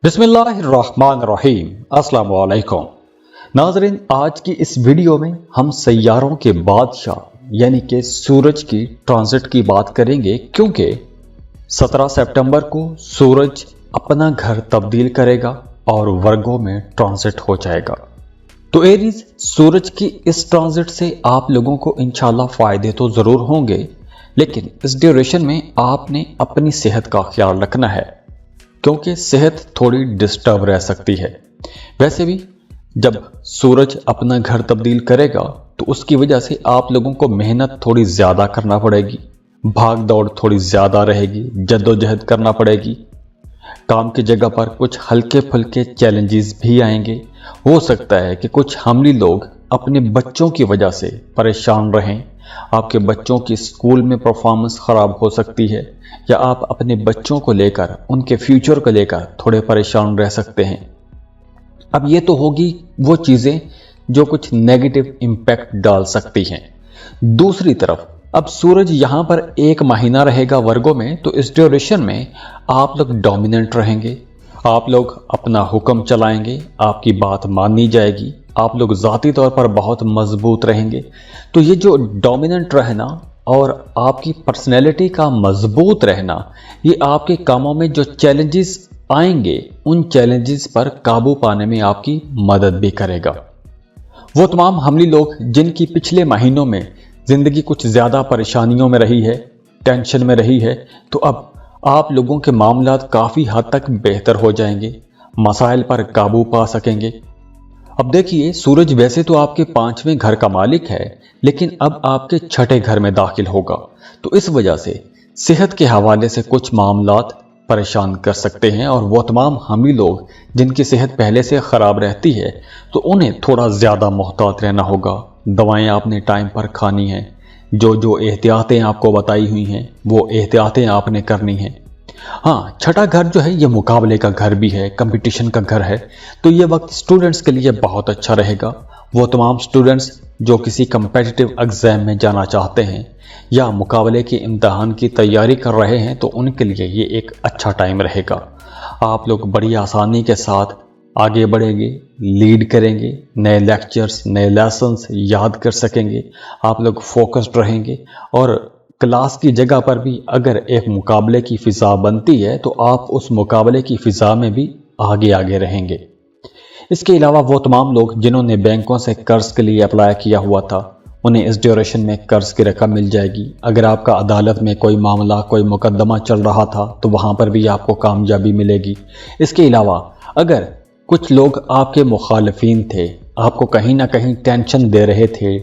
बिस्मिल्लाहिर्रहमानिर्रहीम। अस्सलाम वालेकुम नाज़रीन, आज की इस वीडियो में हम सैयारों के बादशाह यानी कि सूरज की ट्रांजिट की बात करेंगे, क्योंकि 17 सितंबर को सूरज अपना घर तब्दील करेगा और वर्गों में ट्रांजिट हो जाएगा। तो एरीज, सूरज की इस ट्रांजिट से आप लोगों को इंशाल्लाह फ़ायदे तो ज़रूर होंगे, लेकिन इस ड्यूरेशन में आपने अपनी सेहत का ख्याल रखना है, क्योंकि सेहत थोड़ी डिस्टर्ब रह सकती है। वैसे भी जब सूरज अपना घर तब्दील करेगा तो उसकी वजह से आप लोगों को मेहनत थोड़ी ज़्यादा करना पड़ेगी, भाग दौड़ थोड़ी ज़्यादा रहेगी, जद्दोजहद करना पड़ेगी। काम की जगह पर कुछ हल्के फुल्के चैलेंजेस भी आएंगे। हो सकता है कि कुछ हमली लोग अपने बच्चों की वजह से परेशान रहें। आपके बच्चों की स्कूल में परफॉर्मेंस ख़राब हो सकती है, या आप अपने बच्चों को लेकर, उनके फ्यूचर को लेकर थोड़े परेशान रह सकते हैं। अब ये तो होगी वो चीज़ें जो कुछ नेगेटिव इम्पैक्ट डाल सकती हैं। दूसरी तरफ अब सूरज यहाँ पर 1 महीना रहेगा वर्गों में, तो इस ड्यूरेशन में आप लोग डोमिनेंट रहेंगे, आप लोग अपना हुक्म चलाएंगे, आपकी बात मानी जाएगी, आप लोग ज़ाती तौर पर बहुत मजबूत रहेंगे। तो ये जो डोमिनेंट रहना और आपकी पर्सनैलिटी का मजबूत रहना, ये आपके कामों में जो चैलेंजेस आएंगे उन चैलेंजेस पर काबू पाने में आपकी मदद भी करेगा। वो तमाम हमली लोग जिनकी पिछले महीनों में ज़िंदगी कुछ ज़्यादा परेशानियों में रही है, टेंशन में रही है, तो अब आप लोगों के मामलात काफ़ी हद तक बेहतर हो जाएंगे, मसाइल पर काबू पा सकेंगे। अब देखिए, सूरज वैसे तो आपके 5वें घर का मालिक है, लेकिन अब आपके 6ठे घर में दाखिल होगा, तो इस वजह से सेहत के हवाले से कुछ मामलात परेशान कर सकते हैं। और वो तमाम हमली लोग जिनकी सेहत पहले से ख़राब रहती है, तो उन्हें थोड़ा ज़्यादा मोहतात रहना होगा। दवाएं आपने टाइम पर खानी हैं, जो एहतियातें आपको बताई हुई हैं वो एहतियातें आपने करनी हैं। हाँ, 6ठा घर जो है ये मुकाबले का घर भी है, कंपटीशन का घर है, तो ये वक्त स्टूडेंट्स के लिए बहुत अच्छा रहेगा। वो तमाम स्टूडेंट्स जो किसी कम्पिटिटिव एग्ज़ाम में जाना चाहते हैं या मुकाबले के इम्तहान की तैयारी कर रहे हैं, तो उनके लिए ये एक अच्छा टाइम रहेगा। आप लोग बड़ी आसानी के साथ आगे बढ़ेंगे, लीड करेंगे, नए लेक्चर्स, नए लेसन्स याद कर सकेंगे, आप लोग फोकस्ड रहेंगे, और क्लास की जगह पर भी अगर एक मुकाबले की फ़िज़ा बनती है तो आप उस मुकाबले की फ़िज़ा में भी आगे आगे रहेंगे। इसके अलावा वो तमाम लोग जिन्होंने बैंकों से कर्ज़ के लिए अप्लाई किया हुआ था, उन्हें इस ड्यूरेशन में कर्ज़ की रकम मिल जाएगी। अगर आपका अदालत में कोई मामला, कोई मुकदमा चल रहा था, तो वहाँ पर भी आपको कामयाबी मिलेगी। इसके अलावा अगर कुछ लोग आपके मुखालिफिन थे, आपको कहीं ना कहीं टेंशन दे रहे थे,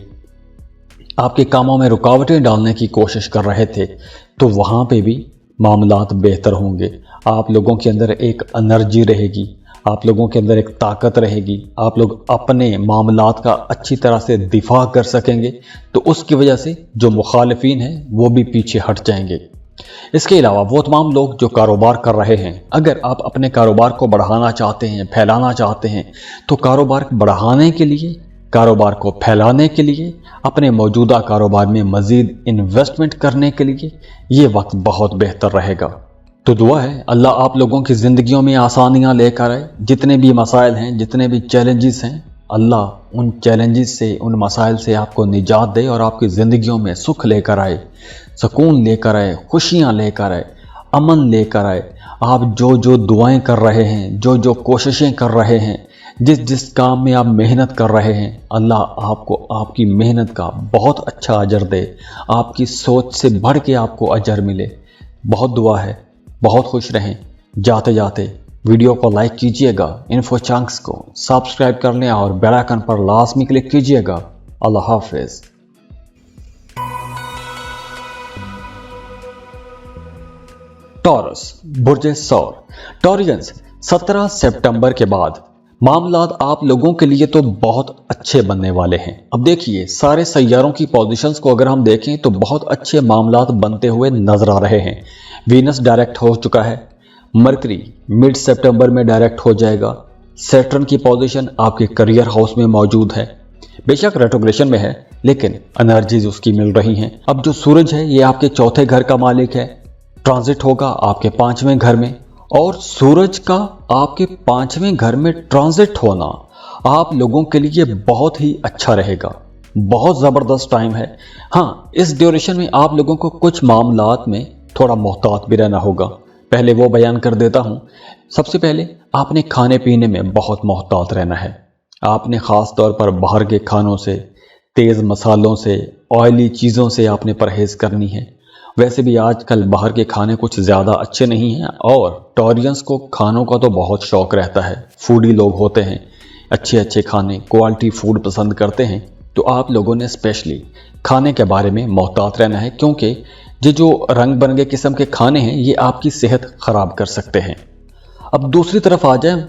आपके कामों में रुकावटें डालने की कोशिश कर रहे थे, तो वहाँ पे भी मामलात बेहतर होंगे। आप लोगों के अंदर एक एनर्जी रहेगी, आप लोगों के अंदर एक ताकत रहेगी, आप लोग अपने मामलात का अच्छी तरह से दिफा कर सकेंगे, तो उसकी वजह से जो मुखालिफिन हैं वो भी पीछे हट जाएंगे। इसके अलावा वो तमाम लोग जो कारोबार कर रहे हैं, अगर आप अपने कारोबार को बढ़ाना चाहते हैं, फैलाना चाहते हैं, तो कारोबार बढ़ाने के लिए, कारोबार को फैलाने के लिए, अपने मौजूदा कारोबार में मज़ीद इन्वेस्टमेंट करने के लिए ये वक्त बहुत बेहतर रहेगा। तो दुआ है अल्लाह आप लोगों की ज़िंदगियों में आसानियाँ लेकर आए। जितने भी मसाइल हैं, जितने भी चैलेंजेस हैं, अल्लाह उन चैलेंजेस से, उन मसाइल से आपको निजात दे और आपकी ज़िंदगियों में सुख लेकर आए, सुकून लेकर आए, खुशियाँ लेकर आए, अमन लेकर आए। आप जो दुआएं कर रहे हैं, जो कोशिशें कर रहे हैं, जिस काम में आप मेहनत कर रहे हैं, अल्लाह आपको आपकी मेहनत का बहुत अच्छा अजर दे, आपकी सोच से बढ़ के आपको अजर मिले। बहुत दुआ है। बहुत खुश रहें। जाते जाते वीडियो को लाइक कीजिएगा, इन्फो चंक्स को सब्सक्राइब कर लें और बेल आइकन पर लाजमी क्लिक कीजिएगा। अल्लाह हाफिज़। टॉरस, बुर्ज सौर। टॉरियंस, 17 सितंबर के बाद मामलात आप लोगों के लिए तो बहुत अच्छे बनने वाले हैं। अब देखिए, सारे सैयारों की पोजीशंस को अगर हम देखें तो बहुत अच्छे मामलात बनते हुए नजर आ रहे हैं। वीनस डायरेक्ट हो चुका है, मरकरी मिड सितंबर में डायरेक्ट हो जाएगा, सैटर्न की पोजीशन आपके करियर हाउस में मौजूद है, बेशक रेट्रोग्रेशन में है लेकिन एनर्जीज उसकी मिल रही हैं। अब जो सूरज है ये आपके 4थे घर का मालिक है, ट्रांजिट होगा आपके 5वें घर में और सूरज का आपके 5वें घर में ट्रांजिट होना आप लोगों के लिए बहुत ही अच्छा रहेगा, बहुत ज़बरदस्त टाइम है। हाँ, इस ड्यूरेशन में आप लोगों को कुछ मामलात में थोड़ा मोहतात भी रहना होगा। पहले वो बयान कर देता हूँ। सबसे पहले आपने खाने पीने में बहुत मोहतात रहना है। आपने ख़ास तौर पर बाहर के खानों से, तेज़ मसालों से, ऑयली चीज़ों से आपने परहेज़ करनी है। वैसे भी आजकल बाहर के खाने कुछ ज़्यादा अच्छे नहीं हैं और टॉरियंस को खानों का तो बहुत शौक़ रहता है, फूडी लोग होते हैं, अच्छे अच्छे खाने, क्वालिटी फूड पसंद करते हैं। तो आप लोगों ने स्पेशली खाने के बारे में मोहतात रहना है, क्योंकि ये जो रंग बिरंगे किस्म के खाने हैं ये आपकी सेहत ख़राब कर सकते हैं। अब दूसरी तरफ आ जाए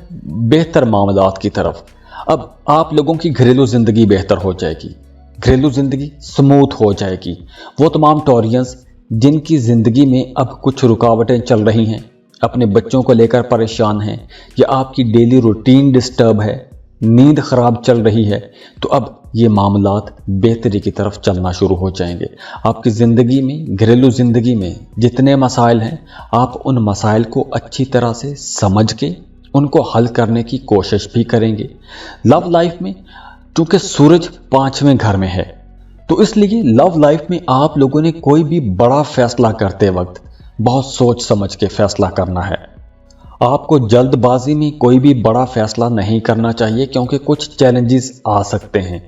बेहतर मामलात की तरफ। अब आप लोगों की घरेलू ज़िंदगी बेहतर हो जाएगी, घरेलू ज़िंदगी स्मूथ हो जाएगी। वो तमाम टॉरियंस जिनकी ज़िंदगी में अब कुछ रुकावटें चल रही हैं, अपने बच्चों को लेकर परेशान हैं, या आपकी डेली रूटीन डिस्टर्ब है, नींद ख़राब चल रही है, तो अब ये मामलात बेहतरी की तरफ चलना शुरू हो जाएंगे। आपकी ज़िंदगी में, घरेलू ज़िंदगी में जितने मसाइल हैं, आप उन मसाइल को अच्छी तरह से समझ के उनको हल करने की कोशिश भी करेंगे। लव लाइफ में चूँकि सूरज 5वें घर में है, तो इसलिए लव लाइफ में आप लोगों ने कोई भी बड़ा फैसला करते वक्त बहुत सोच समझ के फैसला करना है। आपको जल्दबाजी में कोई भी बड़ा फैसला नहीं करना चाहिए, क्योंकि कुछ चैलेंजेस आ सकते हैं।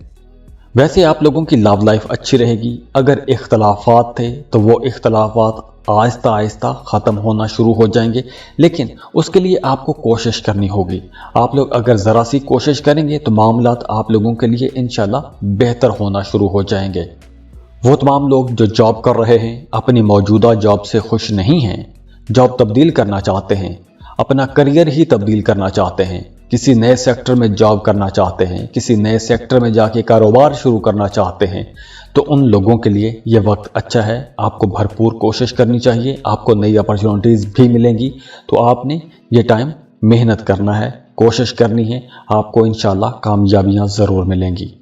वैसे आप लोगों की लव लाइफ अच्छी रहेगी। अगर इख्तलाफात थे तो वो इख्तलाफात आहिस्ता आहिस्ता ख़त्म होना शुरू हो जाएंगे, लेकिन उसके लिए आपको कोशिश करनी होगी। आप लोग अगर ज़रा सी कोशिश करेंगे तो मामलात आप लोगों के लिए इंशाल्लाह बेहतर होना शुरू हो जाएंगे। वो तमाम लोग जो जॉब कर रहे हैं, अपनी मौजूदा जॉब से खुश नहीं हैं, जॉब तब्दील करना चाहते हैं, अपना करियर ही तब्दील करना चाहते हैं, किसी नए सेक्टर में जॉब करना चाहते हैं, किसी नए सेक्टर में जाके कारोबार शुरू करना चाहते हैं, तो उन लोगों के लिए ये वक्त अच्छा है। आपको भरपूर कोशिश करनी चाहिए, आपको नई अपॉर्चुनिटीज़ भी मिलेंगी। तो आपने ये टाइम मेहनत करना है, कोशिश करनी है, आपको इंशाल्लाह कामयाबियाँ ज़रूर मिलेंगी।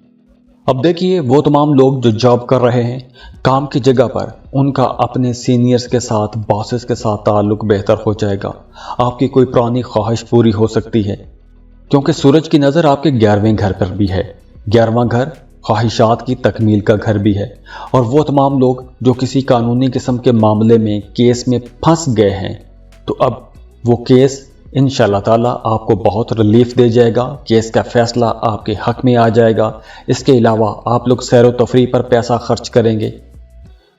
अब देखिए, वो तमाम लोग जो जॉब कर रहे हैं, काम की जगह पर उनका अपने सीनियर्स के साथ, बॉसेस के साथ ताल्लुक बेहतर हो जाएगा। आपकी कोई पुरानी ख्वाहिश पूरी हो सकती है, क्योंकि सूरज की नज़र आपके 11वें घर पर भी है। 11वां घर ख्वाहिशात की तकमील का घर भी है। और वो तमाम लोग जो किसी कानूनी किस्म के मामले में, केस में फंस गए हैं, तो अब वो केस इंशाअल्लाह ताला आपको बहुत रिलीफ दे जाएगा। केस का फैसला आपके हक में आ जाएगा। इसके अलावा आप लोग सैर व तफरीह पर पैसा खर्च करेंगे,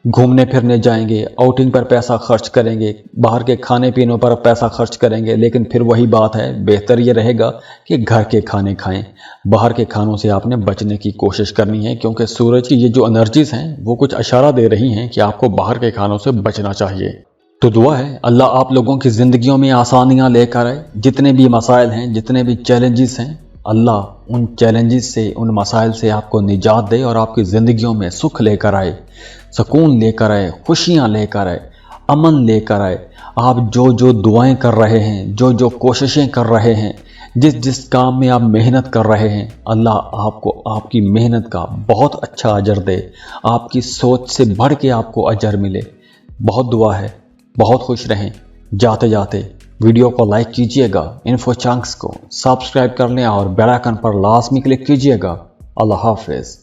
घूमने फिरने जाएंगे, आउटिंग पर पैसा खर्च करेंगे, बाहर के खाने पीने पर पैसा खर्च करेंगे। लेकिन फिर वही बात है, बेहतर ये रहेगा कि घर के खाने खाएं। बाहर के खानों से आपने बचने की कोशिश करनी है, क्योंकि सूरज की ये जो एनर्जीज हैं वो कुछ इशारा दे रही हैं कि आपको बाहर के खानों से बचना चाहिए। तो दुआ है अल्लाह आप लोगों की ज़िंदगियों में आसानियाँ लेकर आए। जितने भी मसाइल हैं, जितने भी चैलेंजेस हैं, अल्लाह उन चैलेंजेस से, उन मसाइल से आपको निजात दे और आपकी ज़िंदगियों में सुख लेकर आए, सुकून लेकर आए, खुशियाँ लेकर आए, अमन लेकर आए। आप जो जो दुआएं कर रहे हैं, जो जो कोशिशें कर रहे हैं, जिस जिस काम में आप मेहनत कर रहे हैं, अल्लाह आपको आपकी मेहनत का बहुत अच्छा अजर दे, आपकी सोच से बढ़ के आपको अजर मिले। बहुत दुआ है। बहुत खुश रहें। जाते जाते वीडियो को लाइक कीजिएगा, इन्फो चंक्स को सब्सक्राइब कर लें और बेल आइकन पर लाजमी क्लिक कीजिएगा। अल्लाह हाफिज़।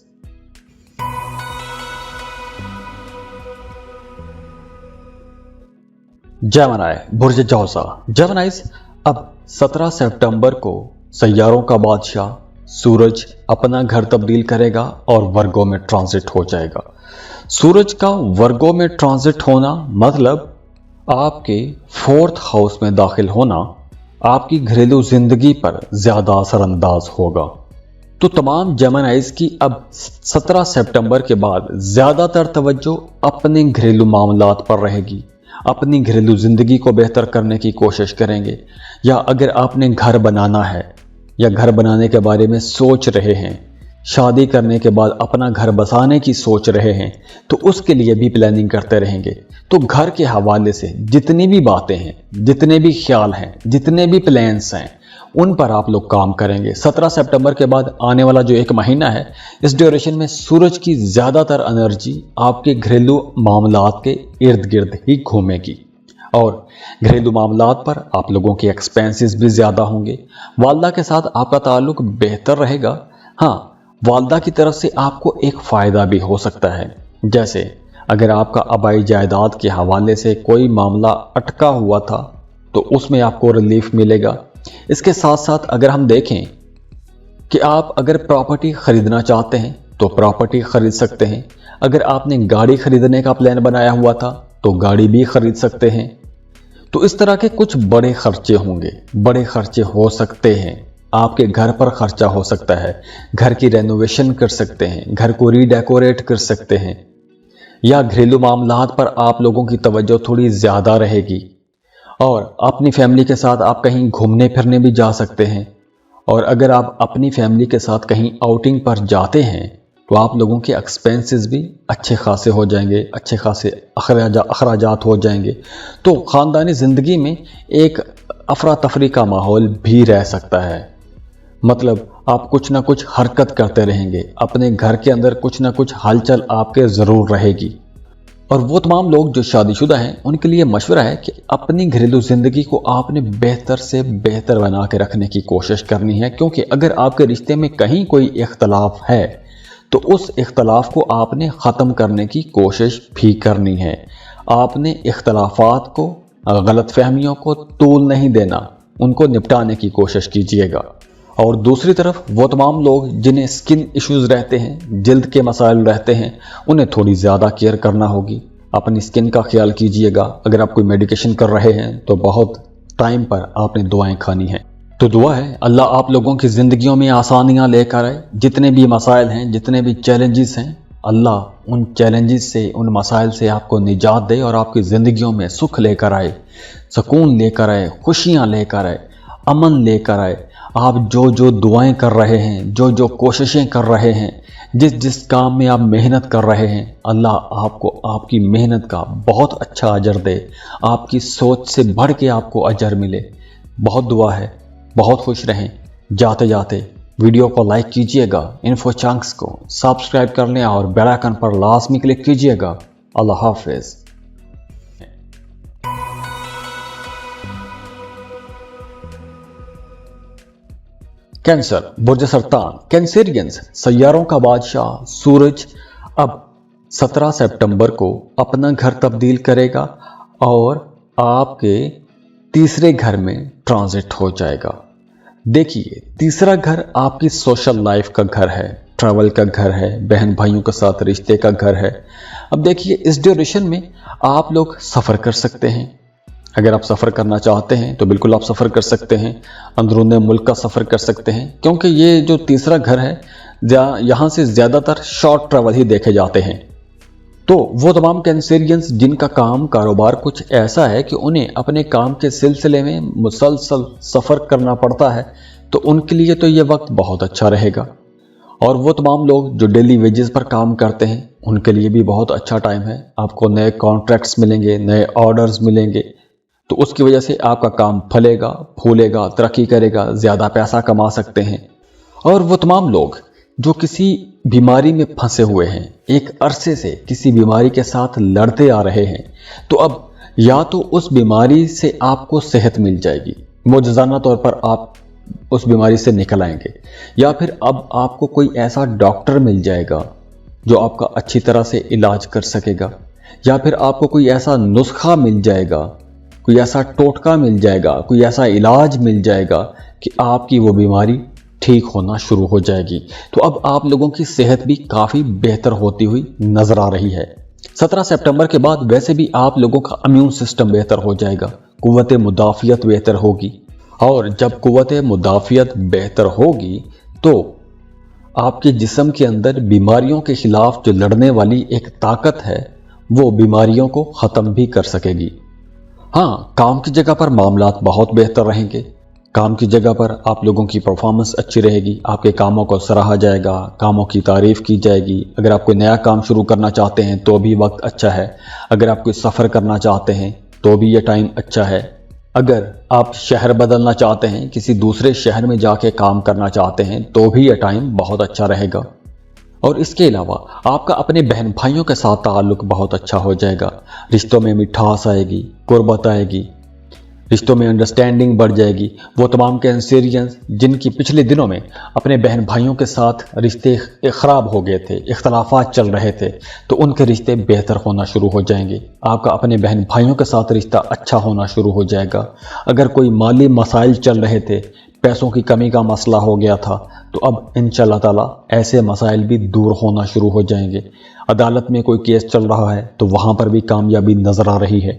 जेमिनी बुर्ज जौज़ा। जेमिनीज़, अब 17 सितंबर को सैयारों का बादशाह सूरज अपना घर तब्दील करेगा और वर्गों में ट्रांजिट हो जाएगा। सूरज का वर्गों में ट्रांजिट होना मतलब आपके 4th हाउस में दाखिल होना आपकी घरेलू जिंदगी पर ज्यादा असरअंदाज होगा। तो तमाम जेमिनीज़ की अब 17 सितंबर के बाद ज्यादातर तवज्जो अपने घरेलू मामलात पर रहेगी। अपनी घरेलू जिंदगी को बेहतर करने की कोशिश करेंगे, या अगर आपने घर बनाना है या घर बनाने के बारे में सोच रहे हैं, शादी करने के बाद अपना घर बसाने की सोच रहे हैं, तो उसके लिए भी प्लानिंग करते रहेंगे। तो घर के हवाले से जितनी भी बातें हैं, जितने भी ख्याल हैं, जितने भी प्लान्स हैं, उन पर आप लोग काम करेंगे। 17 सितंबर के बाद आने वाला जो एक महीना है, इस ड्यूरेशन में सूरज की ज़्यादातर एनर्जी आपके घरेलू मामलात के इर्द गिर्द ही घूमेगी। और घरेलू मामलात पर आप लोगों के एक्सपेंसेस भी ज़्यादा होंगे। वालदा के साथ आपका ताल्लुक बेहतर रहेगा। हाँ, वालदा की तरफ से आपको एक फ़ायदा भी हो सकता है, जैसे अगर आपका आबाई जायदाद के हवाले से कोई मामला अटका हुआ था तो उसमें आपको रिलीफ मिलेगा। इसके साथ साथ अगर हम देखें कि आप अगर प्रॉपर्टी ख़रीदना चाहते हैं तो प्रॉपर्टी ख़रीद सकते हैं। अगर आपने गाड़ी ख़रीदने का प्लान बनाया हुआ था तो गाड़ी भी ख़रीद सकते हैं। तो इस तरह के कुछ बड़े खर्चे होंगे, बड़े खर्चे हो सकते हैं। आपके घर पर खर्चा हो सकता है, घर की रेनोवेशन कर सकते हैं, घर को रीडेकोरेट कर सकते हैं, या घरेलू मामलात पर आप लोगों की तवज्जो थोड़ी ज़्यादा रहेगी और अपनी फैमिली के साथ आप कहीं घूमने फिरने भी जा सकते हैं। और अगर आप अपनी फैमिली के साथ कहीं आउटिंग पर जाते हैं तो आप लोगों के एक्सपेंसेस भी अच्छे खासे हो जाएंगे, अच्छे खासे अखराजात हो जाएंगे। तो ख़ानदानी ज़िंदगी में एक अफरा तफरी का माहौल भी रह सकता है। मतलब आप कुछ ना कुछ हरकत करते रहेंगे, अपने घर के अंदर कुछ ना कुछ हलचल आपके ज़रूर रहेगी। और वो तमाम लोग जो शादीशुदा हैं उनके लिए मशवरा है कि अपनी घरेलू ज़िंदगी को आपने बेहतर से बेहतर बना के रखने की कोशिश करनी है, क्योंकि अगर आपके रिश्ते में कहीं कोई इख्तलाफ है तो उस इख्तलाफ को आपने ख़त्म करने की कोशिश भी करनी है। आपने इख्तलाफात को, गलतफहमियों को तूल नहीं देना, उनको निपटाने की कोशिश कीजिएगा। और दूसरी तरफ वो तमाम लोग जिन्हें स्किन इश्यूज़ रहते हैं, जल्द के मसाइल रहते हैं, उन्हें थोड़ी ज़्यादा केयर करना होगी। अपनी स्किन का ख्याल कीजिएगा। अगर आप कोई मेडिकेशन कर रहे हैं तो बहुत टाइम पर आपने दुआएं खानी हैं। तो दुआ है अल्लाह आप लोगों की ज़िंदगियों में आसानियाँ लेकर आए। जितने भी मसाइल हैं, जितने भी चैलेंजेस हैं, अल्लाह उन चैलेंजेस से, उन मसाइल से आपको निजात दे और आपकी ज़िंदगियों में सुख लेकर आए, सुकून लेकर आए, खुशियाँ लेकर आए, अमन लेकर आए। आप जो जो दुआएं कर रहे हैं, जो जो कोशिशें कर रहे हैं, जिस जिस काम में आप मेहनत कर रहे हैं, अल्लाह आपको आपकी मेहनत का बहुत अच्छा अजर दे, आपकी सोच से बढ़ के आपको अजर मिले। बहुत दुआ है। बहुत खुश रहें। जाते जाते वीडियो को लाइक कीजिएगा, इन्फो चंक्स को सब्सक्राइब कर लें और बेल आइकन पर लाजमी क्लिक कीजिएगा। अल्लाह हाफिज़। कैंसर, बुर्ज सरतान, कैंसेरियंस, सैयारों का बादशाह सूरज अब 17 सितंबर को अपना घर तब्दील करेगा और आपके तीसरे घर में ट्रांजिट हो जाएगा। देखिए, तीसरा घर आपकी सोशल लाइफ का घर है, ट्रैवल का घर है, बहन भाइयों के साथ रिश्ते का घर है। अब देखिए, इस ड्यूरेशन में आप लोग सफ़र कर सकते हैं। अगर आप सफ़र करना चाहते हैं तो बिल्कुल आप सफ़र कर सकते हैं, अंदरूनी मुल्क का सफ़र कर सकते हैं, क्योंकि ये जो तीसरा घर है यहाँ से ज़्यादातर शॉर्ट ट्रैवल ही देखे जाते हैं। तो वो तमाम कैंसेरियंस जिनका काम कारोबार कुछ ऐसा है कि उन्हें अपने काम के सिलसिले में मुसलसल सफ़र करना पड़ता है, तो उनके लिए तो ये वक्त बहुत अच्छा रहेगा। और वो तमाम लोग जो डेली वेजेस पर काम करते हैं उनके लिए भी बहुत अच्छा टाइम है। आपको नए कॉन्ट्रैक्ट्स मिलेंगे, नए ऑर्डर्स मिलेंगे, तो उसकी वजह से आपका काम फलेगा, फूलेगा, तरक्की करेगा, ज़्यादा पैसा कमा सकते हैं। और वो तमाम लोग जो किसी बीमारी में फंसे हुए हैं, एक अरसे से किसी बीमारी के साथ लड़ते आ रहे हैं, तो अब या तो उस बीमारी से आपको सेहत मिल जाएगी, मुजज़ाना तौर पर आप उस बीमारी से निकल आएंगे, या फिर अब आपको कोई ऐसा डॉक्टर मिल जाएगा जो आपका अच्छी तरह से इलाज कर सकेगा, या फिर आपको कोई ऐसा नुस्खा मिल जाएगा, कोई ऐसा टोटका मिल जाएगा, कोई ऐसा इलाज मिल जाएगा कि आपकी वो बीमारी ठीक होना शुरू हो जाएगी। तो अब आप लोगों की सेहत भी काफ़ी बेहतर होती हुई नज़र आ रही है। 17 सितंबर के बाद वैसे भी आप लोगों का इम्यून सिस्टम बेहतर हो जाएगा, कुव्वत मुदाफ़ियत बेहतर होगी, और जब कुव्वत मुदाफ़ियत बेहतर होगी तो आपके जिस्म के अंदर बीमारियों के खिलाफ जो लड़ने वाली एक ताकत है वो बीमारियों को ख़त्म भी कर सकेगी। हाँ, काम की जगह पर मामलात बहुत बेहतर रहेंगे। काम की जगह पर आप लोगों की परफॉर्मेंस अच्छी रहेगी, आपके कामों को सराहा जाएगा, कामों की तारीफ़ की जाएगी। अगर आप कोई नया काम शुरू करना चाहते हैं तो भी वक्त अच्छा है। अगर आप कोई सफ़र करना चाहते हैं तो भी ये टाइम अच्छा है। अगर आप शहर बदलना चाहते हैं, किसी दूसरे शहर में जाके काम करना चाहते हैं तो भी ये टाइम बहुत अच्छा रहेगा। और इसके अलावा आपका अपने बहन भाइयों के साथ ताल्लुक बहुत अच्छा हो जाएगा। रिश्तों में मिठास आएगी, कुर्बत आएगी, रिश्तों में अंडरस्टैंडिंग बढ़ जाएगी। वो तमाम कैंसेरियंस जिनकी पिछले दिनों में अपने बहन भाइयों के साथ रिश्ते ख़राब हो गए थे, इख्तलाफात चल रहे थे, तो उनके रिश्ते बेहतर होना शुरू हो जाएंगे। आपका अपने बहन भाइयों के साथ रिश्ता अच्छा होना शुरू हो जाएगा। अगर कोई माली मसाइल चल रहे थे, पैसों की कमी का मसला हो गया था, तो अब इंशाअल्लाह ताला ऐसे मसाइल भी दूर होना शुरू हो जाएंगे। अदालत में कोई केस चल रहा है तो वहाँ पर भी कामयाबी नज़र आ रही है।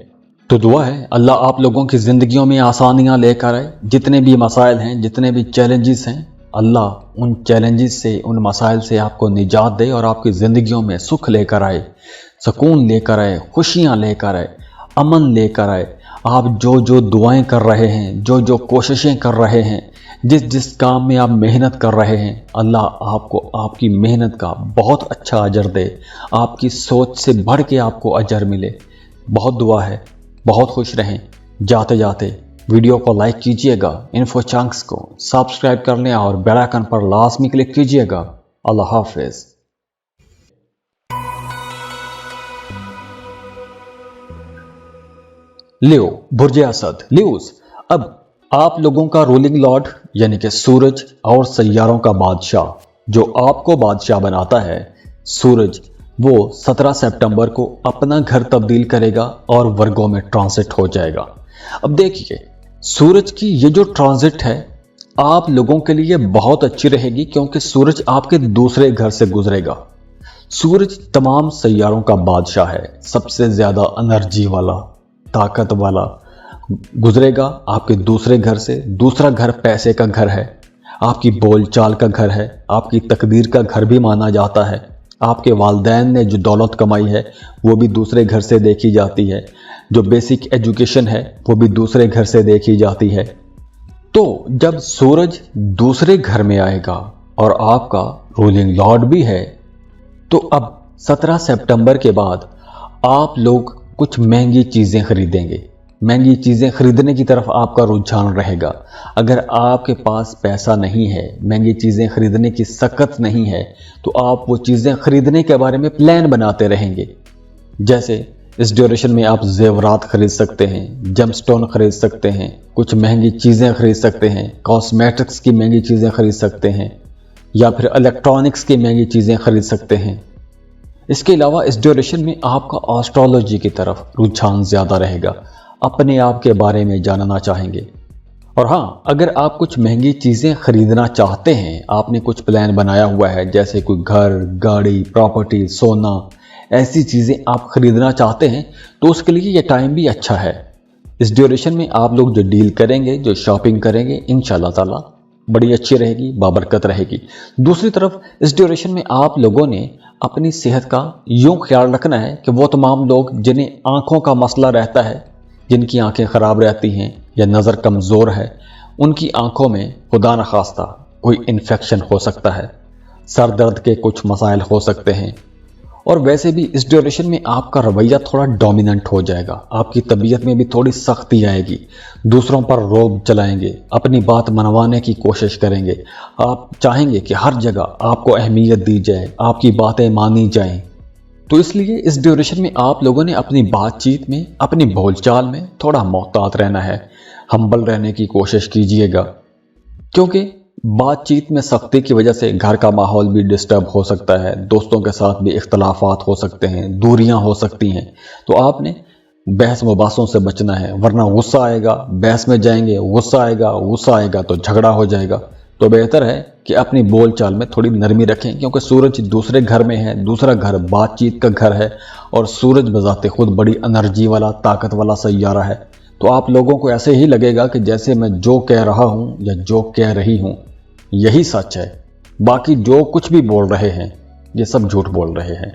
तो दुआ है अल्लाह आप लोगों की ज़िंदगियों में आसानियाँ लेकर आए। जितने भी मसाइल हैं, जितने भी चैलेंजेस हैं, अल्लाह उन चैलेंजेस से, उन मसाइल से आपको निजात दे और आपकी ज़िंदगियों में सुख लेकर आए, सुकून लेकर आए, खुशियाँ लेकर आए, अमन लेकर आए। आप जो जो दुआएं कर रहे हैं, जो जो कोशिशें कर रहे हैं, जिस जिस काम में आप मेहनत कर रहे हैं, अल्लाह आपको आपकी मेहनत का बहुत अच्छा अजर दे, आपकी सोच से बढ़ के आपको अजर मिले। बहुत दुआ है। बहुत खुश रहें। जाते जाते वीडियो को लाइक कीजिएगा, इन्फो चंक्स को सब्सक्राइब कर लें और बेल आइकन पर लाजमी क्लिक कीजिएगा। अल्लाह हाफिज। लियो बुर्ज असद ल्यूज। अब आप लोगों का रूलिंग लॉर्ड यानी कि सूरज और सैयारों का बादशाह, जो आपको बादशाह बनाता है, सूरज, वो 17 सितंबर को अपना घर तब्दील करेगा और वर्गों में ट्रांसिट हो जाएगा। अब देखिए, सूरज की ये जो ट्रांजिट है आप लोगों के लिए बहुत अच्छी रहेगी, क्योंकि सूरज आपके दूसरे घर से गुजरेगा। सूरज तमाम सैयारों का बादशाह है, सबसे ज्यादा एनर्जी वाला, ताकत वाला, गुजरेगा आपके दूसरे घर से। दूसरा घर पैसे का घर है, आपकी बोलचाल का घर है, आपकी तकदीर का घर भी माना जाता है। आपके वालिदैन ने जो दौलत कमाई है वो भी दूसरे घर से देखी जाती है। जो बेसिक एजुकेशन है वो भी दूसरे घर से देखी जाती है। तो जब सूरज दूसरे घर में आएगा और आपका रूलिंग लॉर्ड भी है, तो अब 17 सितंबर के बाद आप लोग कुछ महंगी चीज़ें खरीदेंगे। महंगी चीज़ें खरीदने की तरफ आपका रुझान रहेगा। अगर आपके पास पैसा नहीं है, महंगी चीज़ें खरीदने की सकत नहीं है, तो आप वो चीज़ें खरीदने के बारे में प्लान बनाते रहेंगे। जैसे इस ड्यूरेशन में आप जेवरात खरीद सकते हैं, जेमस्टोन खरीद सकते हैं, कुछ महंगी चीज़ें खरीद सकते हैं, कॉस्मेटिक्स की महंगी चीज़ें खरीद सकते हैं, या फिर इलेक्ट्रॉनिक्स की महंगी चीज़ें खरीद सकते हैं। इसके अलावा इस ड्यूरेशन में आपका एस्ट्रोलॉजी की तरफ रुझान ज़्यादा रहेगा, अपने आप के बारे में जानना चाहेंगे। और हाँ, अगर आप कुछ महंगी चीज़ें खरीदना चाहते हैं, आपने कुछ प्लान बनाया हुआ है, जैसे कोई घर, गाड़ी, प्रॉपर्टी, सोना, ऐसी चीज़ें आप खरीदना चाहते हैं, तो उसके लिए ये टाइम भी अच्छा है। इस ड्यूरेशन में आप लोग जो डील करेंगे, जो शॉपिंग करेंगे, इंशाल्लाह ताला बड़ी अच्छी रहेगी, बाबरकत रहेगी। दूसरी तरफ इस ड्यूरेशन में आप लोगों ने अपनी सेहत का यूँ ख्याल रखना है कि वो तमाम लोग जिन्हें आँखों का मसला रहता है, जिनकी आंखें ख़राब रहती हैं या नज़र कमज़ोर है, उनकी आंखों में खुदा न खास्ता कोई इन्फेक्शन हो सकता है, सर दर्द के कुछ मसाइल हो सकते हैं। और वैसे भी इस ड्यूरेशन में आपका रवैया थोड़ा डोमिनेंट हो जाएगा, आपकी तबीयत में भी थोड़ी सख्ती आएगी, दूसरों पर रोब चलाएंगे, अपनी बात मनवाने की कोशिश करेंगे। आप चाहेंगे कि हर जगह आपको अहमियत दी जाए, आपकी बातें मानी जाएं। तो इसलिए इस ड्यूरेशन में आप लोगों ने अपनी बातचीत में, अपनी बोलचाल में थोड़ा मोहतात रहना है, हम्बल रहने की कोशिश कीजिएगा, क्योंकि बातचीत में सख्ती की वजह से घर का माहौल भी डिस्टर्ब हो सकता है, दोस्तों के साथ भी इख्तलाफात हो सकते हैं, दूरियां हो सकती हैं। तो आपने बहस मुबासों से बचना है, वरना गुस्सा आएगा, बहस में जाएंगे, गुस्सा आएगा तो झगड़ा हो जाएगा। तो बेहतर है कि अपनी बोल चाल में थोड़ी नरमी रखें, क्योंकि सूरज दूसरे घर में है, दूसरा घर बातचीत का घर है, और सूरज बजाते खुद बड़ी एनर्जी वाला, ताकत वाला सैयारा है। तो आप लोगों को ऐसे ही लगेगा कि जैसे मैं जो कह रहा हूँ या जो कह रही हूँ यही सच है, बाकी जो कुछ भी बोल रहे हैं ये सब झूठ बोल रहे हैं।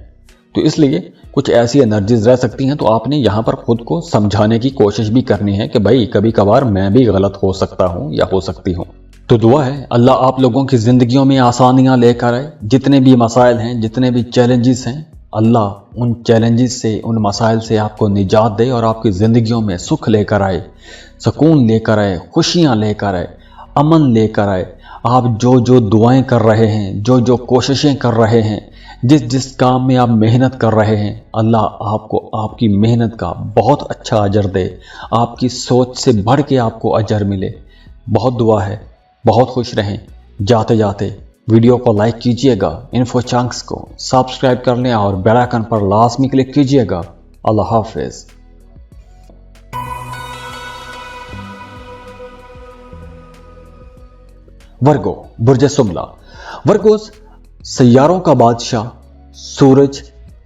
तो इसलिए कुछ ऐसी एनर्जीज रह सकती हैं, तो आपने यहाँ पर खुद को समझाने की कोशिश भी करनी है कि भाई कभी कभार मैं भी गलत हो सकता हूँ या हो सकती हूँ। तो दुआ है अल्लाह आप लोगों की ज़िंदगियों में आसानियाँ लेकर आए। जितने भी मसाइल हैं, जितने भी चैलेंजेस हैं, अल्लाह उन चैलेंजेस से, उन मसाइल से आपको निजात दे और आपकी ज़िंदगियों में सुख लेकर आए, सुकून लेकर आए, खुशियाँ लेकर आए, अमन लेकर आए। आप जो जो दुआएं कर रहे हैं, जो जो कोशिशें कर रहे हैं, जिस काम में आप मेहनत कर रहे हैं अल्लाह आपको आपकी मेहनत का बहुत अच्छा अजर दे, आपकी सोच से बढ़ के आपको अजर मिले। बहुत दुआ है, बहुत खुश रहें। जाते जाते वीडियो को लाइक कीजिएगा, इन्फो चंक्स को सब्सक्राइब कर लें और बेल आइकन पर लाजमी क्लिक कीजिएगा। अल्लाह हाफिज। वर्गो बुर्ज सुमला। वर्गोस सैयारों का बादशाह सूरज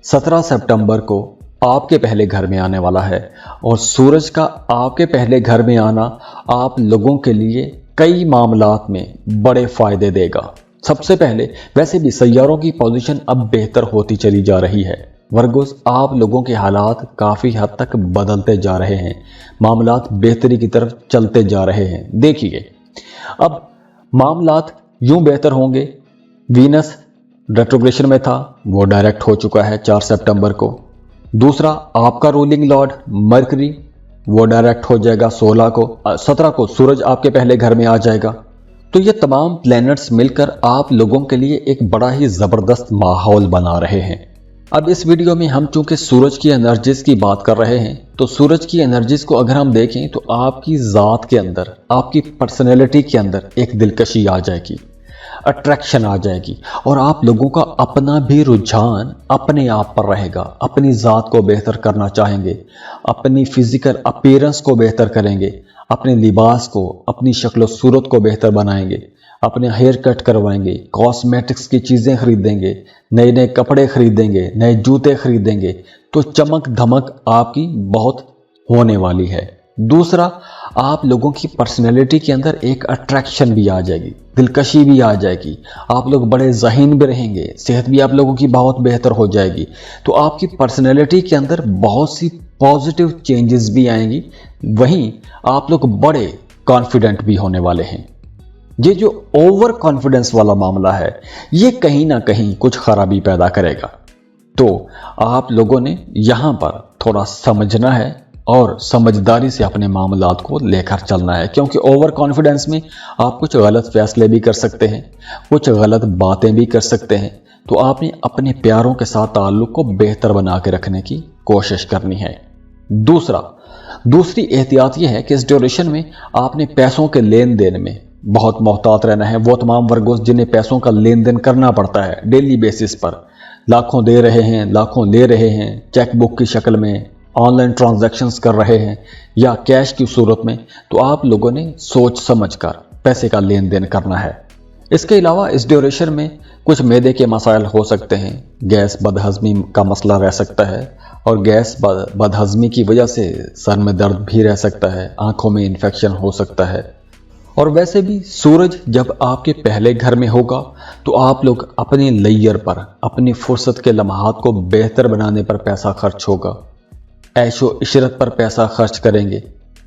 17 सितंबर को आपके पहले घर में आने वाला है और सूरज का आपके पहले घर में आना आप लोगों के लिए कई मामलात में बड़े फायदे देगा। सबसे पहले वैसे भी सैयारों की पोजीशन अब बेहतर होती चली जा रही है। वर्गोस आप लोगों के हालात काफ़ी हद तक बदलते जा रहे हैं, मामलात बेहतरी की तरफ चलते जा रहे हैं। देखिए अब मामलात यूं बेहतर होंगे। वीनस रेट्रोग्रेशन में था, वो डायरेक्ट हो चुका है 4 सितंबर को। दूसरा आपका रूलिंग लॉर्ड मरकरी वो डायरेक्ट हो जाएगा 17 को सूरज आपके पहले घर में आ जाएगा। तो ये तमाम प्लैनेट्स मिलकर आप लोगों के लिए एक बड़ा ही ज़बरदस्त माहौल बना रहे हैं। अब इस वीडियो में हम चूंकि सूरज की एनर्जीज की बात कर रहे हैं, तो सूरज की एनर्जीज को अगर हम देखें तो आपकी ज़ात के अंदर, आपकी पर्सनैलिटी के अंदर एक दिलकशी आ जाएगी, अट्रैक्शन आ जाएगी और आप लोगों का अपना भी रुझान अपने आप पर रहेगा। अपनी ज़ात को बेहतर करना चाहेंगे, अपनी फिजिकल अपीयरेंस को बेहतर करेंगे, अपने लिबास को, अपनी शक्ल सूरत को बेहतर बनाएंगे, अपने हेयर कट करवाएंगे, कॉस्मेटिक्स की चीज़ें खरीदेंगे, नए नए कपड़े खरीदेंगे, नए जूते खरीदेंगे, तो चमक धमक आपकी बहुत होने वाली है। दूसरा आप लोगों की पर्सनैलिटी के अंदर एक अट्रैक्शन भी आ जाएगी, दिलकशी भी आ जाएगी, आप लोग बड़े ज़हीन भी रहेंगे, सेहत भी आप लोगों की बहुत बेहतर हो जाएगी। तो आपकी पर्सनैलिटी के अंदर बहुत सी पॉजिटिव चेंजेस भी आएंगी। वहीं आप लोग बड़े कॉन्फिडेंट भी होने वाले हैं। ये जो ओवर कॉन्फिडेंस वाला मामला है ये कहीं ना कहीं कुछ खराबी पैदा करेगा। तो आप लोगों ने यहाँ पर थोड़ा समझना है और समझदारी से अपने मामलात को लेकर चलना है, क्योंकि ओवर कॉन्फिडेंस में आप कुछ गलत फैसले भी कर सकते हैं, कुछ गलत बातें भी कर सकते हैं। तो आपने अपने प्यारों के साथ ताल्लुक को बेहतर बना के रखने की कोशिश करनी है। दूसरी एहतियात यह है कि इस ड्यूरेशन में आपने पैसों के लेन देन में बहुत मोहतात रहना है। वो तमाम वर्गों जिन्हें पैसों का लेन देन करना पड़ता है डेली बेसिस पर, लाखों दे रहे हैं, लाखों ले रहे हैं, चेक बुक की शक्ल में, ऑनलाइन ट्रांजैक्शंस कर रहे हैं या कैश की सूरत में, तो आप लोगों ने सोच समझकर पैसे का लेन देन करना है। इसके अलावा इस ड्यूरेशन में कुछ मैदे के मसाइल हो सकते हैं, गैस बदहज़मी का मसला रह सकता है और गैस बदहज़मी की वजह से सर में दर्द भी रह सकता है, आंखों में इन्फेक्शन हो सकता है। और वैसे भी सूरज जब आपके पहले घर में होगा तो आप लोग अपने लेयर पर, अपनी फुर्सत के लम्हात को बेहतर बनाने पर पैसा खर्च होगा, ऐशो इशरत पर पैसा खर्च करेंगे।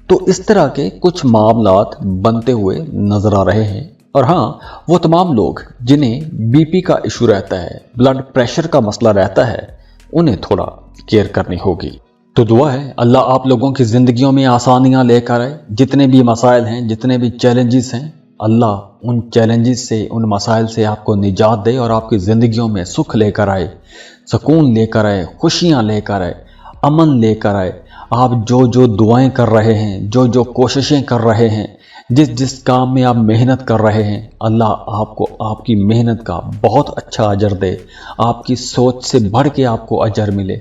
तो इस तरह के कुछ मामलात बनते हुए नजर आ रहे हैं। और हाँ, वो तमाम लोग जिन्हें बीपी का इशू रहता है, ब्लड प्रेशर का मसला रहता है, उन्हें थोड़ा केयर करनी होगी। तो दुआ है अल्लाह आप लोगों की ज़िंदगियों में आसानियाँ लेकर आए। जितने भी मसाइल हैं, जितने भी चैलेंजेस हैं, अल्लाह उन चैलेंजेस से, उन मसाइल से आपको निजात दे और आपकी ज़िंदगियों में सुख लेकर आए, सुकून लेकर आए, खुशियाँ लेकर आए, अमन लेकर आए। आप जो जो दुआएं कर रहे हैं, जो जो कोशिशें कर रहे हैं, जिस काम में आप मेहनत कर रहे हैं, अल्लाह आपको आपकी मेहनत का बहुत अच्छा अजर दे, आपकी सोच से बढ़ के आपको अजर मिले।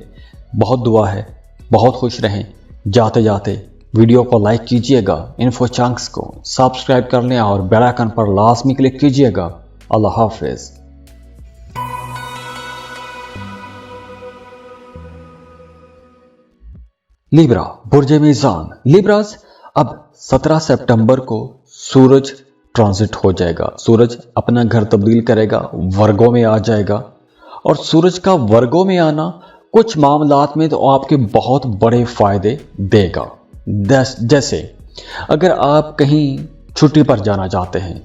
बहुत दुआ है, बहुत खुश रहें। जाते जाते वीडियो को लाइक कीजिएगा, इन्फो चंक्स को सब्सक्राइब कर लें और बेल आइकन पर लाजमी क्लिक कीजिएगा। अल्लाह हाफिज। लिब्रा बुर्ज मीज़ान। लिब्रास अब 17 सितंबर को सूरज ट्रांजिट हो जाएगा। सूरज अपना घर तब्दील करेगा, वर्गों में आ जाएगा। और सूरज का वर्गों में आना कुछ मामलात में तो आपके बहुत बड़े फायदे देगा। जैसे अगर आप कहीं छुट्टी पर जाना चाहते हैं,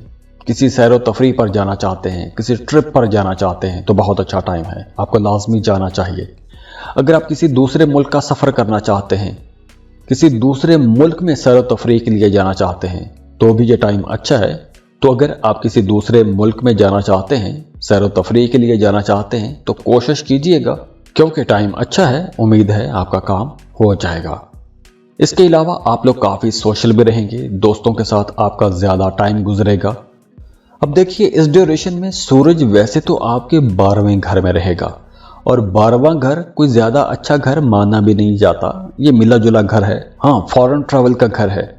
किसी सैर व तफरीह पर जाना चाहते हैं, किसी ट्रिप पर जाना चाहते हैं, तो बहुत अच्छा टाइम है, आपको लाजमी जाना चाहिए। अगर आप किसी दूसरे मुल्क का सफ़र करना चाहते हैं, किसी दूसरे मुल्क में सैर व तफरीह के लिए जाना चाहते हैं, तो भी ये टाइम अच्छा है, तो अगर आप किसी दूसरे मुल्क में जाना चाहते हैं, सैर व तफरीह के लिए जाना चाहते हैं, तो कोशिश कीजिएगा, क्योंकि टाइम अच्छा है, उम्मीद है आपका काम हो जाएगा। इसके अलावा आप लोग काफ़ी सोशल भी रहेंगे, दोस्तों के साथ आपका ज़्यादा टाइम गुजरेगा। अब देखिए, इस ड्यूरेशन में सूरज वैसे तो आपके 12वें घर में रहेगा, और 12वां घर कोई ज़्यादा अच्छा घर माना भी नहीं जाता, ये मिला जुला घर है। हाँ, फॉरेन ट्रैवल का घर है,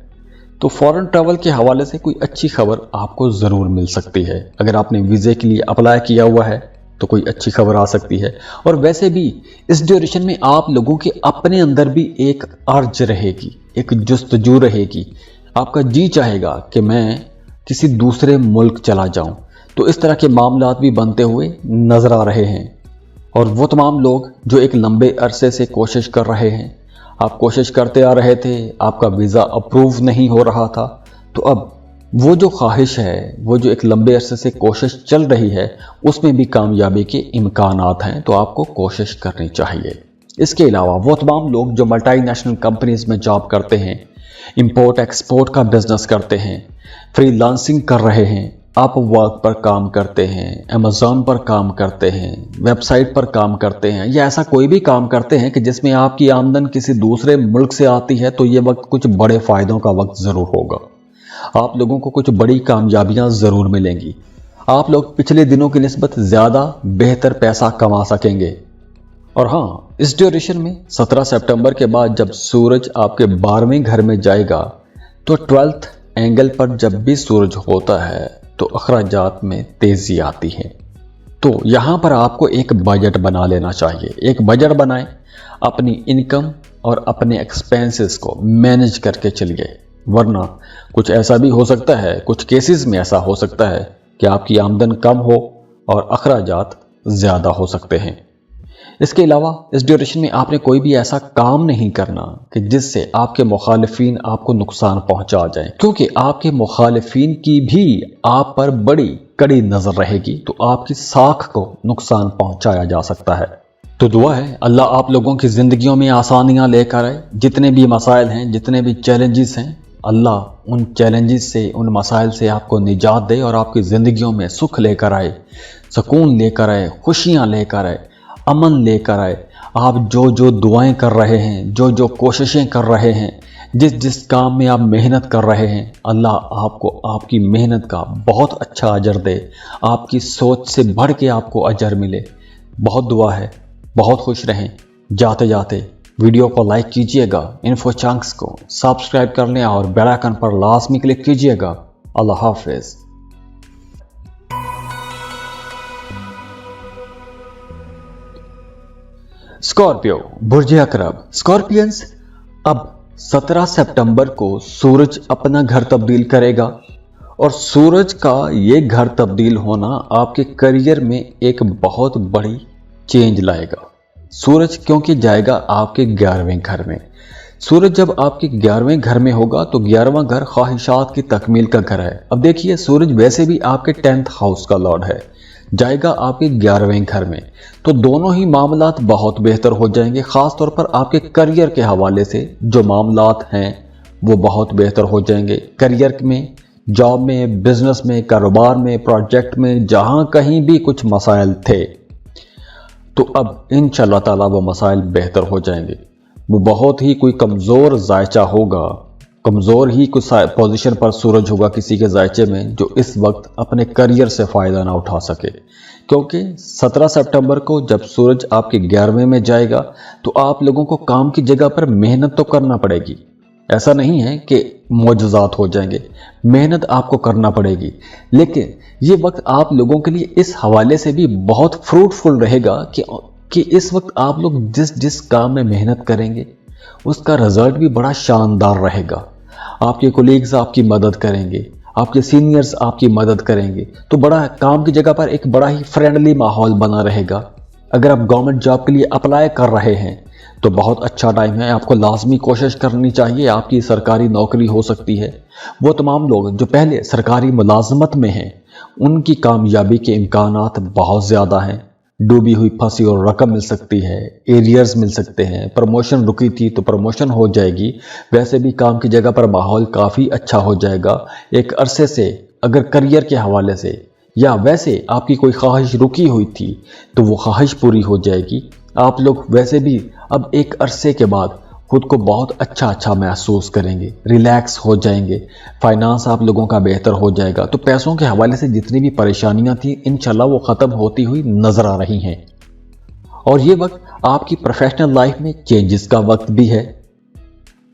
तो फॉरेन ट्रैवल के हवाले से कोई अच्छी खबर आपको ज़रूर मिल सकती है। अगर आपने वीज़े के लिए अप्लाई किया हुआ है तो कोई अच्छी खबर आ सकती है। और वैसे भी इस ड्यूरेशन में आप लोगों के अपने अंदर भी एक अर्ज रहेगी, एक जुस्तजू रहेगी, आपका जी चाहेगा कि मैं किसी दूसरे मुल्क चला जाऊं। तो इस तरह के मामलात भी बनते हुए नजर आ रहे हैं। और वो तमाम लोग जो एक लंबे अरसे से कोशिश कर रहे हैं, आप कोशिश करते आ रहे थे, आपका वीज़ा अप्रूव नहीं हो रहा था, तो अब वो जो ख्वाहिश है, वो जो एक लंबे अरसे से कोशिश चल रही है, उसमें भी कामयाबी के इम्कानात हैं, तो आपको कोशिश करनी चाहिए। इसके अलावा वो तमाम लोग जो मल्टीनेशनल कंपनीज में जॉब करते हैं, इंपोर्ट एक्सपोर्ट का बिजनेस करते हैं, फ्रीलांसिंग कर रहे हैं, आप वर्क पर काम करते हैं, अमेज़ॉन पर काम करते हैं, वेबसाइट पर काम करते हैं, या ऐसा कोई भी काम करते हैं कि जिसमें आपकी आमदन किसी दूसरे मुल्क से आती है, तो ये वक्त कुछ बड़े फ़ायदों का वक्त ज़रूर होगा। आप लोगों को कुछ बड़ी कामयाबियां ज़रूर मिलेंगी। आप लोग पिछले दिनों की निस्बत ज़्यादा बेहतर पैसा कमा सकेंगे। और हाँ, इस ड्यूरेशन में 17 सितंबर के बाद जब सूरज आपके 12वें घर में जाएगा, तो 12th एंगल पर जब भी सूरज होता है तो अखराजात में तेज़ी आती है। तो यहाँ पर आपको एक बजट बना लेना चाहिए। एक बजट बनाएं, अपनी इनकम और अपने एक्सपेंसेस को मैनेज करके चलिए, वरना कुछ ऐसा भी हो सकता है, कुछ केसेस में ऐसा हो सकता है कि आपकी आमदन कम हो और अखराजात ज़्यादा हो सकते हैं। इसके अलावा इस ड्यूरेशन में आपने कोई भी ऐसा काम नहीं करना कि जिससे आपके मुखालिफिन आपको नुकसान पहुंचा जाए, क्योंकि आपके मुखालिफिन की भी आप पर बड़ी कड़ी नज़र रहेगी, तो आपकी साख को नुकसान पहुंचाया जा सकता है। तो दुआ है अल्लाह आप लोगों की ज़िंदगियों में आसानियां लेकर आए। जितने भी मसाइल हैं, जितने भी चैलेंजेस हैं, अल्लाह उन चैलेंजेस से, उन मसाइल से आपको निजात दे और आपकी ज़िंदगियों में सुख लेकर आए, सुकून लेकर आए, खुशियाँ लेकर आए, अमन लेकर आए। आप जो जो दुआएं कर रहे हैं, जो जो कोशिशें कर रहे हैं, जिस जिस काम में आप मेहनत कर रहे हैं, अल्लाह आपको आपकी मेहनत का बहुत अच्छा अजर दे, आपकी सोच से बढ़ के आपको अजर मिले। बहुत दुआ है। बहुत खुश रहें। जाते जाते वीडियो को लाइक कीजिएगा, इन्फो चंक्स को सब्सक्राइब कर लें और बेल आइकन पर लाजमी क्लिक कीजिएगा। अल्लाह हाफिज़। स्कॉर्पियो, बुर्ज अकरब। स्कॉर्पियंस, अब 17 सितंबर को सूरज अपना घर तब्दील करेगा, और सूरज का ये घर तब्दील होना आपके करियर में एक बहुत बड़ी चेंज लाएगा। सूरज क्योंकि जाएगा आपके 11वें घर में। सूरज जब आपके 11वें घर में होगा तो 11वां घर ख्वाहिशात की तकमील का घर है। अब देखिए, सूरज वैसे भी आपके 10th हाउस का लॉर्ड है, जाएगा आपके 11वें घर में, तो दोनों ही मामलात बहुत बेहतर हो जाएंगे। ख़ास तौर पर आपके करियर के हवाले से जो मामलात हैं वो बहुत बेहतर हो जाएंगे। करियर में, जॉब में, बिजनेस में, कारोबार में, प्रोजेक्ट में, जहाँ कहीं भी कुछ मसाइल थे, तो अब इंशाअल्लाह ताला वो मसाइल बेहतर हो जाएंगे। वो बहुत ही कोई कमज़ोर जायचा होगा, कमज़ोर ही कुछ पोजीशन पर सूरज होगा किसी के जायचे में, जो इस वक्त अपने करियर से फ़ायदा ना उठा सके। क्योंकि 17 सितंबर को जब सूरज आपके 11वें में जाएगा तो आप लोगों को काम की जगह पर मेहनत तो करना पड़ेगी। ऐसा नहीं है कि मौजूदात हो जाएंगे, मेहनत आपको करना पड़ेगी। लेकिन ये वक्त आप लोगों के लिए इस हवाले से भी बहुत फ्रूटफुल रहेगा कि इस वक्त आप लोग जिस जिस काम में मेहनत करेंगे उसका रिजल्ट भी बड़ा शानदार रहेगा। आपके कोलीग्स आपकी मदद करेंगे, आपके सीनियर्स आपकी मदद करेंगे, तो बड़ा काम की जगह पर एक बड़ा ही फ्रेंडली माहौल बना रहेगा। अगर आप गवर्नमेंट जॉब के लिए अप्लाई कर रहे हैं तो बहुत अच्छा टाइम है, आपको लाजमी कोशिश करनी चाहिए, आपकी सरकारी नौकरी हो सकती है। वो तमाम लोग जो पहले सरकारी मुलाजमत में हैं उनकी कामयाबी के इम्कानात बहुत ज़्यादा हैं। डूबी हुई फंसी और रकम मिल सकती है, एरियर्स मिल सकते हैं, प्रमोशन रुकी थी तो प्रमोशन हो जाएगी। वैसे भी काम की जगह पर माहौल काफ़ी अच्छा हो जाएगा। एक अरसे से अगर करियर के हवाले से या वैसे आपकी कोई ख्वाहिश रुकी हुई थी तो वो ख्वाहिश पूरी हो जाएगी। आप लोग वैसे भी अब एक अरसे के बाद खुद को बहुत अच्छा महसूस करेंगे, रिलैक्स हो जाएंगे, फाइनेंस आप लोगों का बेहतर हो जाएगा। तो पैसों के हवाले से जितनी भी परेशानियां थी इंशाल्लाह वो ख़त्म होती हुई नज़र आ रही हैं। और ये वक्त आपकी प्रोफेशनल लाइफ में चेंजेस का वक्त भी है।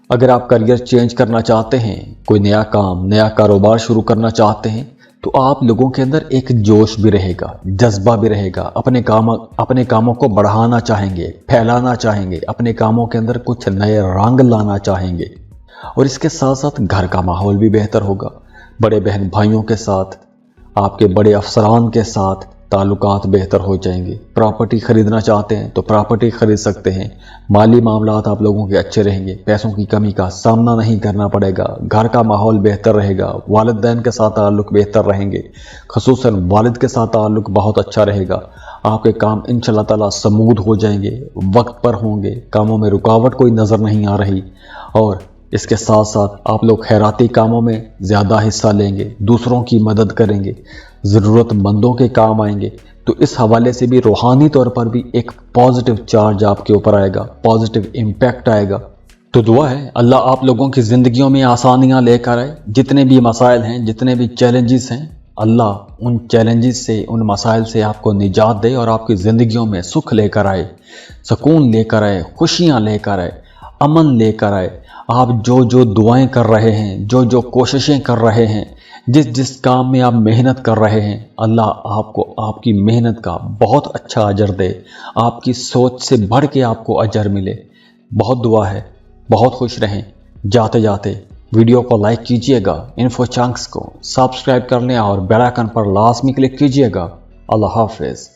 अगर आप करियर चेंज करना चाहते हैं, कोई नया काम, नया कारोबार शुरू करना चाहते हैं, तो आप लोगों के अंदर एक जोश भी रहेगा, जज्बा भी रहेगा, अपने कामों को बढ़ाना चाहेंगे, फैलाना चाहेंगे, अपने कामों के अंदर कुछ नए रंग लाना चाहेंगे। और इसके साथ साथ घर का माहौल भी बेहतर होगा। बड़े बहन भाइयों के साथ, आपके बड़े अफसरान के साथ ताल्लुकात बेहतर हो जाएंगे। प्रॉपर्टी खरीदना चाहते हैं तो प्रॉपर्टी खरीद सकते हैं। माली मामलात आप लोगों के अच्छे रहेंगे, पैसों की कमी का सामना नहीं करना पड़ेगा। घर का माहौल बेहतर रहेगा, वालिदैन के साथ ताल्लुक बेहतर रहेंगे, खसूसन वालिद के साथ ताल्लुक बहुत अच्छा रहेगा। आपके काम इंशाल्लाह ताला स्मूथ हो जाएंगे, वक्त पर होंगे, कामों में रुकावट कोई नज़र नहीं आ रही। और इसके साथ साथ आप लोग खैराती कामों में ज़्यादा हिस्सा लेंगे, दूसरों की मदद करेंगे, ज़रूरतमंदों के काम आएंगे। तो इस हवाले से भी रूहानी तौर पर भी एक पॉजिटिव चार्ज आपके ऊपर आएगा, पॉजिटिव इम्पैक्ट आएगा। तो दुआ है अल्लाह आप लोगों की ज़िंदगियों में आसानियाँ लेकर आए। जितने भी मसाइल हैं, जितने भी चैलेंजेस हैं, अल्लाह उन चैलेंजेस से, उन मसाइल से आपको निजात दे और आपकी ज़िंदगियों में सुख लेकर आए, सुकून लेकर आए, खुशियाँ लेकर आए, अमन लेकर आए। आप जो जो दुआएं कर रहे हैं, जो जो कोशिशें कर रहे हैं, जिस जिस काम में आप मेहनत कर रहे हैं, अल्लाह आपको आपकी मेहनत का बहुत अच्छा अजर दे, आपकी सोच से बढ़ के आपको अजर मिले। बहुत दुआ है। बहुत खुश रहें। जाते जाते वीडियो को लाइक कीजिएगा, इन्फो चंक्स को सब्सक्राइब कर लें और बेल आइकन पर लाजमी क्लिक कीजिएगा। अल्लाह हाफिज़।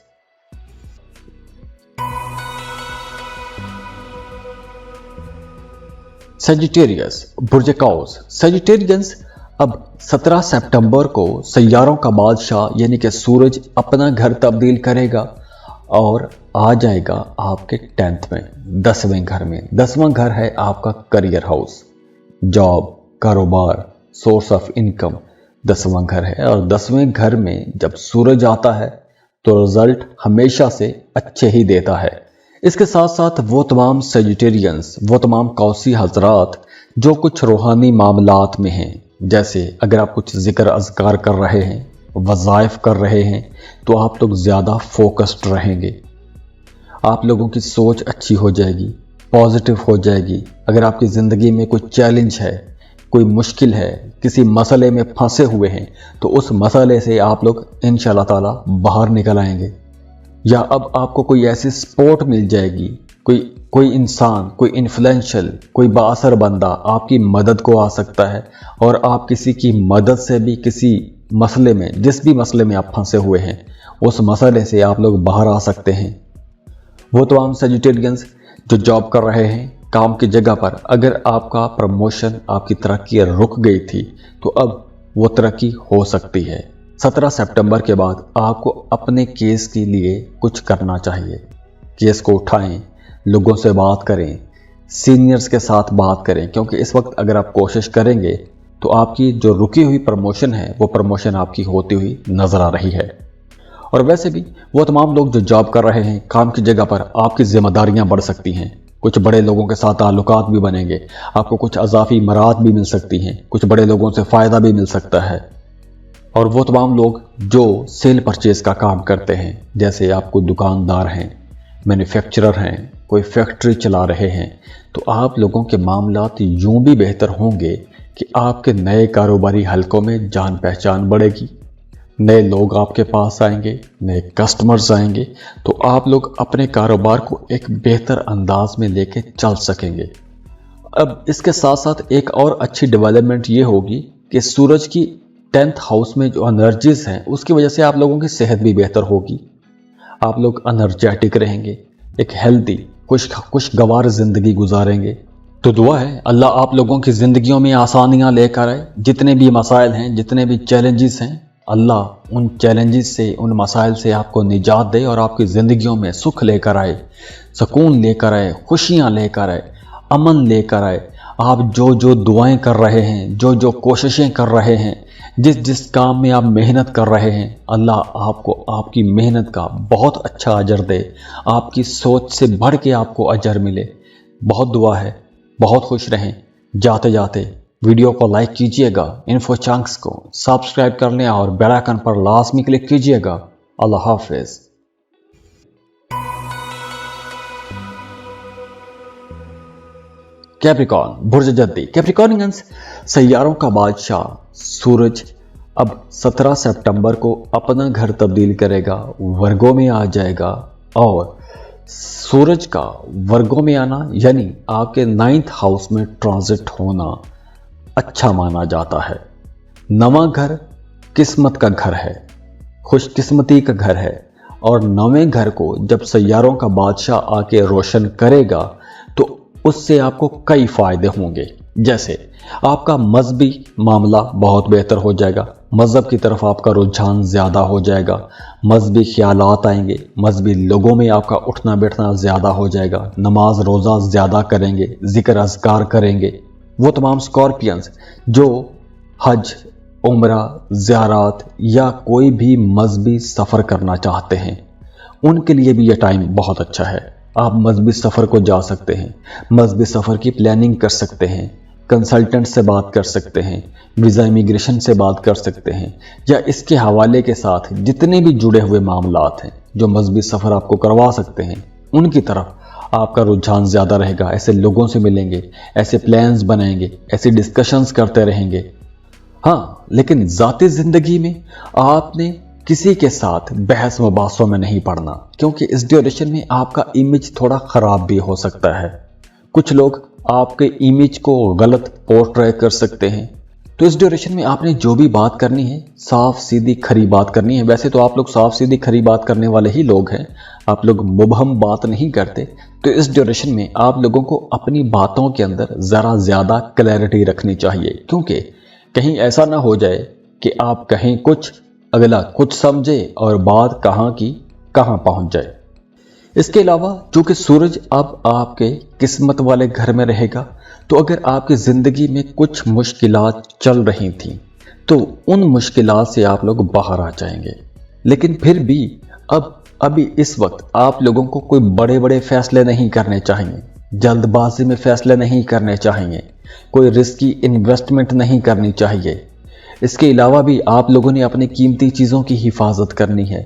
सेजिटेरियस, बुर्ज कौस। सेजिटेरियंस अब 17 सितंबर को सैयारों का बादशाह यानी कि सूरज अपना घर तब्दील करेगा और आ जाएगा आपके 10th में, 10वें घर में। 10वां घर है आपका करियर हाउस, जॉब, कारोबार, सोर्स ऑफ इनकम 10वां घर है। और 10वें घर में जब सूरज आता है तो रिजल्ट हमेशा से अच्छे ही देता है। इसके साथ साथ वो तमाम सेजिटेरियंस, वो तमाम कौसी हजरात जो कुछ रूहानी मामलात में हैं, जैसे अगर आप कुछ जिक्र अज़कार कर रहे हैं, वज़ाइफ कर रहे हैं, तो आप लोग ज़्यादा फोकस्ड रहेंगे। आप लोगों की सोच अच्छी हो जाएगी, पॉजिटिव हो जाएगी। अगर आपकी ज़िंदगी में कोई चैलेंज है, कोई मुश्किल है, किसी मसले में फंसे हुए हैं, तो उस मसले से आप लोग इंशाल्लाह ताला बाहर निकल आएंगे। या अब आपको कोई ऐसी सपोर्ट मिल जाएगी, कोई इंसान, कोई इन्फ्लुएंशियल, कोई बाअसर बंदा आपकी मदद को आ सकता है और आप किसी की मदद से भी किसी मसले में, जिस भी मसले में आप फंसे हुए हैं, उस मसले से आप लोग बाहर आ सकते हैं। वो तमाम सेजिटेरियंस जो जॉब कर रहे हैं काम की जगह पर, अगर आपका प्रमोशन, आपकी तरक्की रुक गई थी तो अब वो तरक्की हो सकती है। 17 सितंबर के बाद आपको अपने केस के लिए कुछ करना चाहिए। केस को उठाएं, लोगों से बात करें, सीनियर्स के साथ बात करें, क्योंकि इस वक्त अगर आप कोशिश करेंगे तो आपकी जो रुकी हुई प्रमोशन है वो प्रमोशन आपकी होती हुई नज़र आ रही है। और वैसे भी वो तमाम लोग जो जॉब कर रहे हैं काम की जगह पर, आपकी जिम्मेदारियां बढ़ सकती हैं। कुछ बड़े लोगों के साथ ताल्लुकात भी बनेंगे, आपको कुछ अजाफी मराद भी मिल सकती हैं, कुछ बड़े लोगों से फ़ायदा भी मिल सकता है। और वो तमाम लोग जो सेल परचेज का काम करते हैं, जैसे आप कोई दुकानदार हैं, मैन्युफैक्चरर हैं, कोई फैक्ट्री चला रहे हैं, तो आप लोगों के मामलात यूं भी बेहतर होंगे कि आपके नए कारोबारी हलकों में जान पहचान बढ़ेगी, नए लोग आपके पास आएंगे, नए कस्टमर्स आएंगे, तो आप लोग अपने कारोबार को एक बेहतर अंदाज में लेके चल सकेंगे। अब इसके साथ साथ एक और अच्छी डेवलपमेंट ये होगी कि सूरज की 10th हाउस में जो एनर्जीज हैं उसकी वजह से आप लोगों की सेहत भी बेहतर होगी। आप लोग एनर्जेटिक रहेंगे, एक हेल्दी खुशगवार ज़िंदगी गुजारेंगे। तो दुआ है अल्लाह आप लोगों की ज़िंदगियों में आसानियाँ लेकर आए। जितने भी मसाइल हैं, जितने भी चैलेंजेस हैं, अल्लाह उन चैलेंजेस से, उन मसाइल से आपको निजात दे और आपकी ज़िंदगियों में सुख लेकर आए, सुकून लेकर आए, खुशियाँ लेकर आए, अमन लेकर आए। आप जो जो दुआएं कर रहे हैं, जो जो कोशिशें कर रहे हैं, जिस जिस काम में आप मेहनत कर रहे हैं अल्लाह आपको आपकी मेहनत का बहुत अच्छा अजर दे, आपकी सोच से बढ़ के आपको अजर मिले। बहुत दुआ है। बहुत खुश रहें। जाते जाते वीडियो को लाइक कीजिएगा, इन्फो चंक्स को सब्सक्राइब कर लें और बेल आइकन पर लाजमी क्लिक कीजिएगा। अल्लाह हाफिज। कैप्रिकॉर्न बुर्ज जद्दी। कैप्रिकॉर्नियंस सैयारों का बादशाह सूरज अब 17 सितंबर को अपना घर तब्दील करेगा, वर्गों में आ जाएगा। और सूरज का वर्गों में आना यानी आपके 9th हाउस में ट्रांजिट होना अच्छा माना जाता है। नवा घर किस्मत का घर है, खुशकिस्मती का घर है। और नवे घर को जब सैयारों का बादशाह आके रोशन करेगा तो उससे आपको कई फायदे होंगे। जैसे आपका मजहबी मामला बहुत बेहतर हो जाएगा, मजहब की तरफ आपका रुझान ज़्यादा हो जाएगा, मजहबी ख्यालात आएंगे, मजहबी लोगों में आपका उठना बैठना ज़्यादा हो जाएगा, नमाज रोज़ा ज़्यादा करेंगे, जिक्र अज़कार करेंगे। वो तमाम स्कॉर्पियंस जो हज, उम्रा, ज़ियारत या कोई भी मजहबी सफ़र करना चाहते हैं उनके लिए भी यह टाइम बहुत अच्छा है। आप मजहबी सफ़र को जा सकते हैं, मजहबी सफ़र की प्लानिंग कर सकते हैं, कंसल्टेंट से बात कर सकते हैं, वीज़ा इमिग्रेशन से बात कर सकते हैं, या इसके हवाले के साथ जितने भी जुड़े हुए मामलात हैं जो मजहबी सफ़र आपको करवा सकते हैं उनकी तरफ आपका रुझान ज़्यादा रहेगा। ऐसे लोगों से मिलेंगे, ऐसे प्लान्स बनाएंगे, ऐसे डिस्कशंस करते रहेंगे। हाँ, लेकिन ज़ाती ज़िंदगी में आपने किसी के साथ बहस मुबासों में नहीं पड़ना, क्योंकि इस ड्यूरेशन में आपका इमेज थोड़ा ख़राब भी हो सकता है। कुछ लोग आपके इमेज को गलत पोर्ट्रे कर सकते हैं। तो इस ड्यूरेशन में आपने जो भी बात करनी है साफ सीधी खरी बात करनी है। वैसे तो आप लोग साफ सीधी खरी बात करने वाले ही लोग हैं, आप लोग मुबहम बात नहीं करते। तो इस ड्यूरेशन में आप लोगों को अपनी बातों के अंदर ज़रा ज़्यादा क्लैरिटी रखनी चाहिए, क्योंकि कहीं ऐसा ना हो जाए कि आप कहें कुछ, अगला कुछ समझे और बात कहाँ की कहाँ पहुँच जाए। इसके अलावा चूँकि सूरज अब आपके किस्मत वाले घर में रहेगा, तो अगर आपकी ज़िंदगी में कुछ मुश्किलात चल रही थी तो उन मुश्किलात से आप लोग बाहर आ जाएंगे। लेकिन फिर भी अभी इस वक्त आप लोगों को कोई बड़े बड़े फैसले नहीं करने चाहिए, जल्दबाजी में फैसले नहीं करने चाहिए, कोई रिस्की इन्वेस्टमेंट नहीं करनी चाहिए। इसके अलावा भी आप लोगों ने अपनी कीमती चीज़ों की हिफाजत करनी है।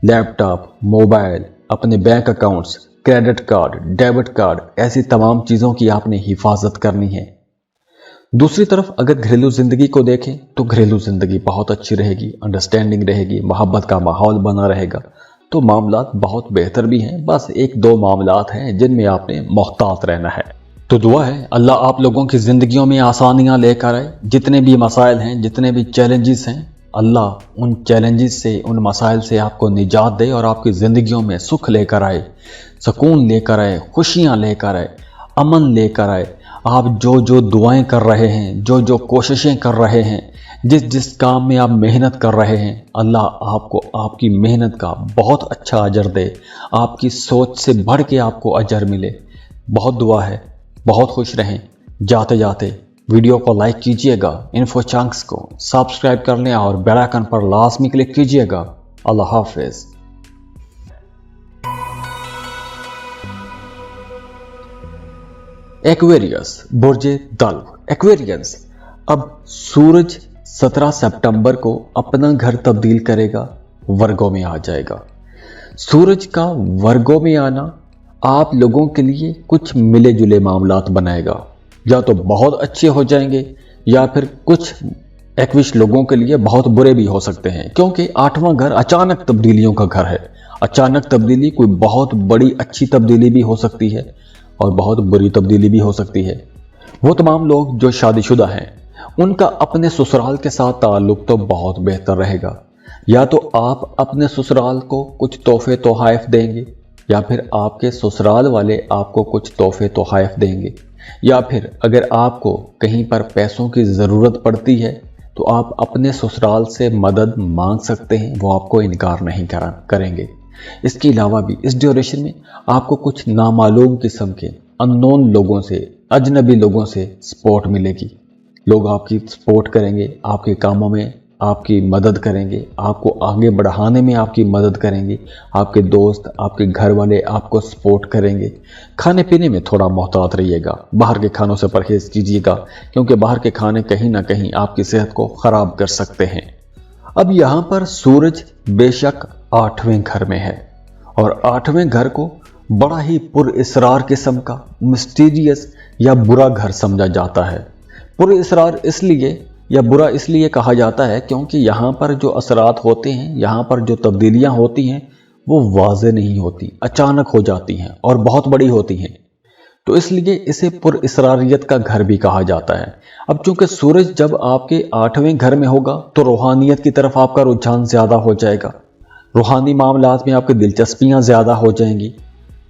लैपटॉप, मोबाइल, अपने bank accounts, credit card, debit card, ऐसी तमाम चीज़ों की आपने हिफाजत करनी है। दूसरी तरफ अगर घरेलू ज़िंदगी को देखें तो घरेलू ज़िंदगी बहुत अच्छी रहेगी, अंडरस्टैंडिंग रहेगी, मोहब्बत का माहौल बना रहेगा। तो मामलात बहुत बेहतर भी हैं, बस एक दो मामलात हैं जिनमें आपने मोहतात रहना है। तो दुआ है अल्लाह आप लोगों की ज़िंदगियों में आसानियाँ लेकर आए। जितने भी मसाइल हैं, जितने भी चैलेंजेस हैं, अल्लाह उन चैलेंजेस से, उन मसाइल से आपको निजात दे और आपकी ज़िंदगियों में सुख लेकर आए, सुकून लेकर आए, खुशियाँ लेकर आए, अमन लेकर आए। आप जो जो दुआएं कर रहे हैं, जो जो कोशिशें कर रहे हैं, जिस जिस काम में आप मेहनत कर रहे हैं, अल्लाह आपको आपकी मेहनत का बहुत अच्छा अजर दे, आपकी सोच से बढ़ के आपको अजर मिले। बहुत दुआ है। बहुत खुश रहें। जाते जाते वीडियो को लाइक कीजिएगा, इन्फो चंक्स को सब्सक्राइब कर लें और बेल आइकन पर लाजमी क्लिक कीजिएगा। अल्लाह हाफिज। एक्वेरियस बुर्ज दल्व। एक्वेरियंस अब सूरज 17 सितंबर को अपना घर तब्दील करेगा, वर्गों में आ जाएगा। सूरज का वर्गों में आना आप लोगों के लिए कुछ मिले जुले मामलात बनाएगा। या तो बहुत अच्छे हो जाएंगे या फिर कुछ एक्विश लोगों के लिए बहुत बुरे भी हो सकते हैं, क्योंकि 8वां घर अचानक तब्दीलियों का घर है। अचानक तब्दीली कोई बहुत बड़ी अच्छी तब्दीली भी हो सकती है और बहुत बुरी तब्दीली भी हो सकती है। वो तमाम लोग जो शादीशुदा हैं उनका अपने ससुराल के साथ ताल्लुक तो बहुत बेहतर रहेगा। या तो आप अपने ससुराल को कुछ तोहफे तोहफ़ देंगे, या फिर आपके ससुराल वाले आपको कुछ तोहफे तोहफ़ देंगे, या फिर अगर आपको कहीं पर पैसों की ज़रूरत पड़ती है तो आप अपने ससुराल से मदद मांग सकते हैं, वो आपको इनकार नहीं करेंगे। इसके अलावा भी इस ड्यूरेशन में आपको कुछ नामालूम किस्म के अननोन लोगों से, अजनबी लोगों से सपोर्ट मिलेगी। लोग आपकी सपोर्ट करेंगे, आपके कामों में आपकी मदद करेंगे, आपको आगे बढ़ाने में आपकी मदद करेंगे। आपके दोस्त, आपके घर वाले आपको सपोर्ट करेंगे। खाने पीने में थोड़ा मोहतात रहिएगा, बाहर के खानों से परहेज कीजिएगा, क्योंकि बाहर के खाने कहीं ना कहीं आपकी सेहत को ख़राब कर सकते हैं। अब यहाँ पर सूरज बेशक 8वें घर में है, और 8वें घर को बड़ा ही पुरअसरार किस्म का मिस्टीरियस या बुरा घर समझा जाता है। पुरअसरार इसलिए या बुरा इसलिए कहा जाता है क्योंकि यहाँ पर जो असरात होते हैं, यहाँ पर जो तब्दीलियाँ होती हैं वो वाज़े नहीं होती, अचानक हो जाती हैं और बहुत बड़ी होती हैं। तो इसलिए इसे पुरअसरारियत का घर भी कहा जाता है। अब चूंकि सूरज जब आपके 8वें घर में होगा तो रूहानियत की तरफ आपका रुझान ज़्यादा हो जाएगा। रूहानी मामलात में आपकी दिलचस्पियाँ ज़्यादा हो जाएंगी।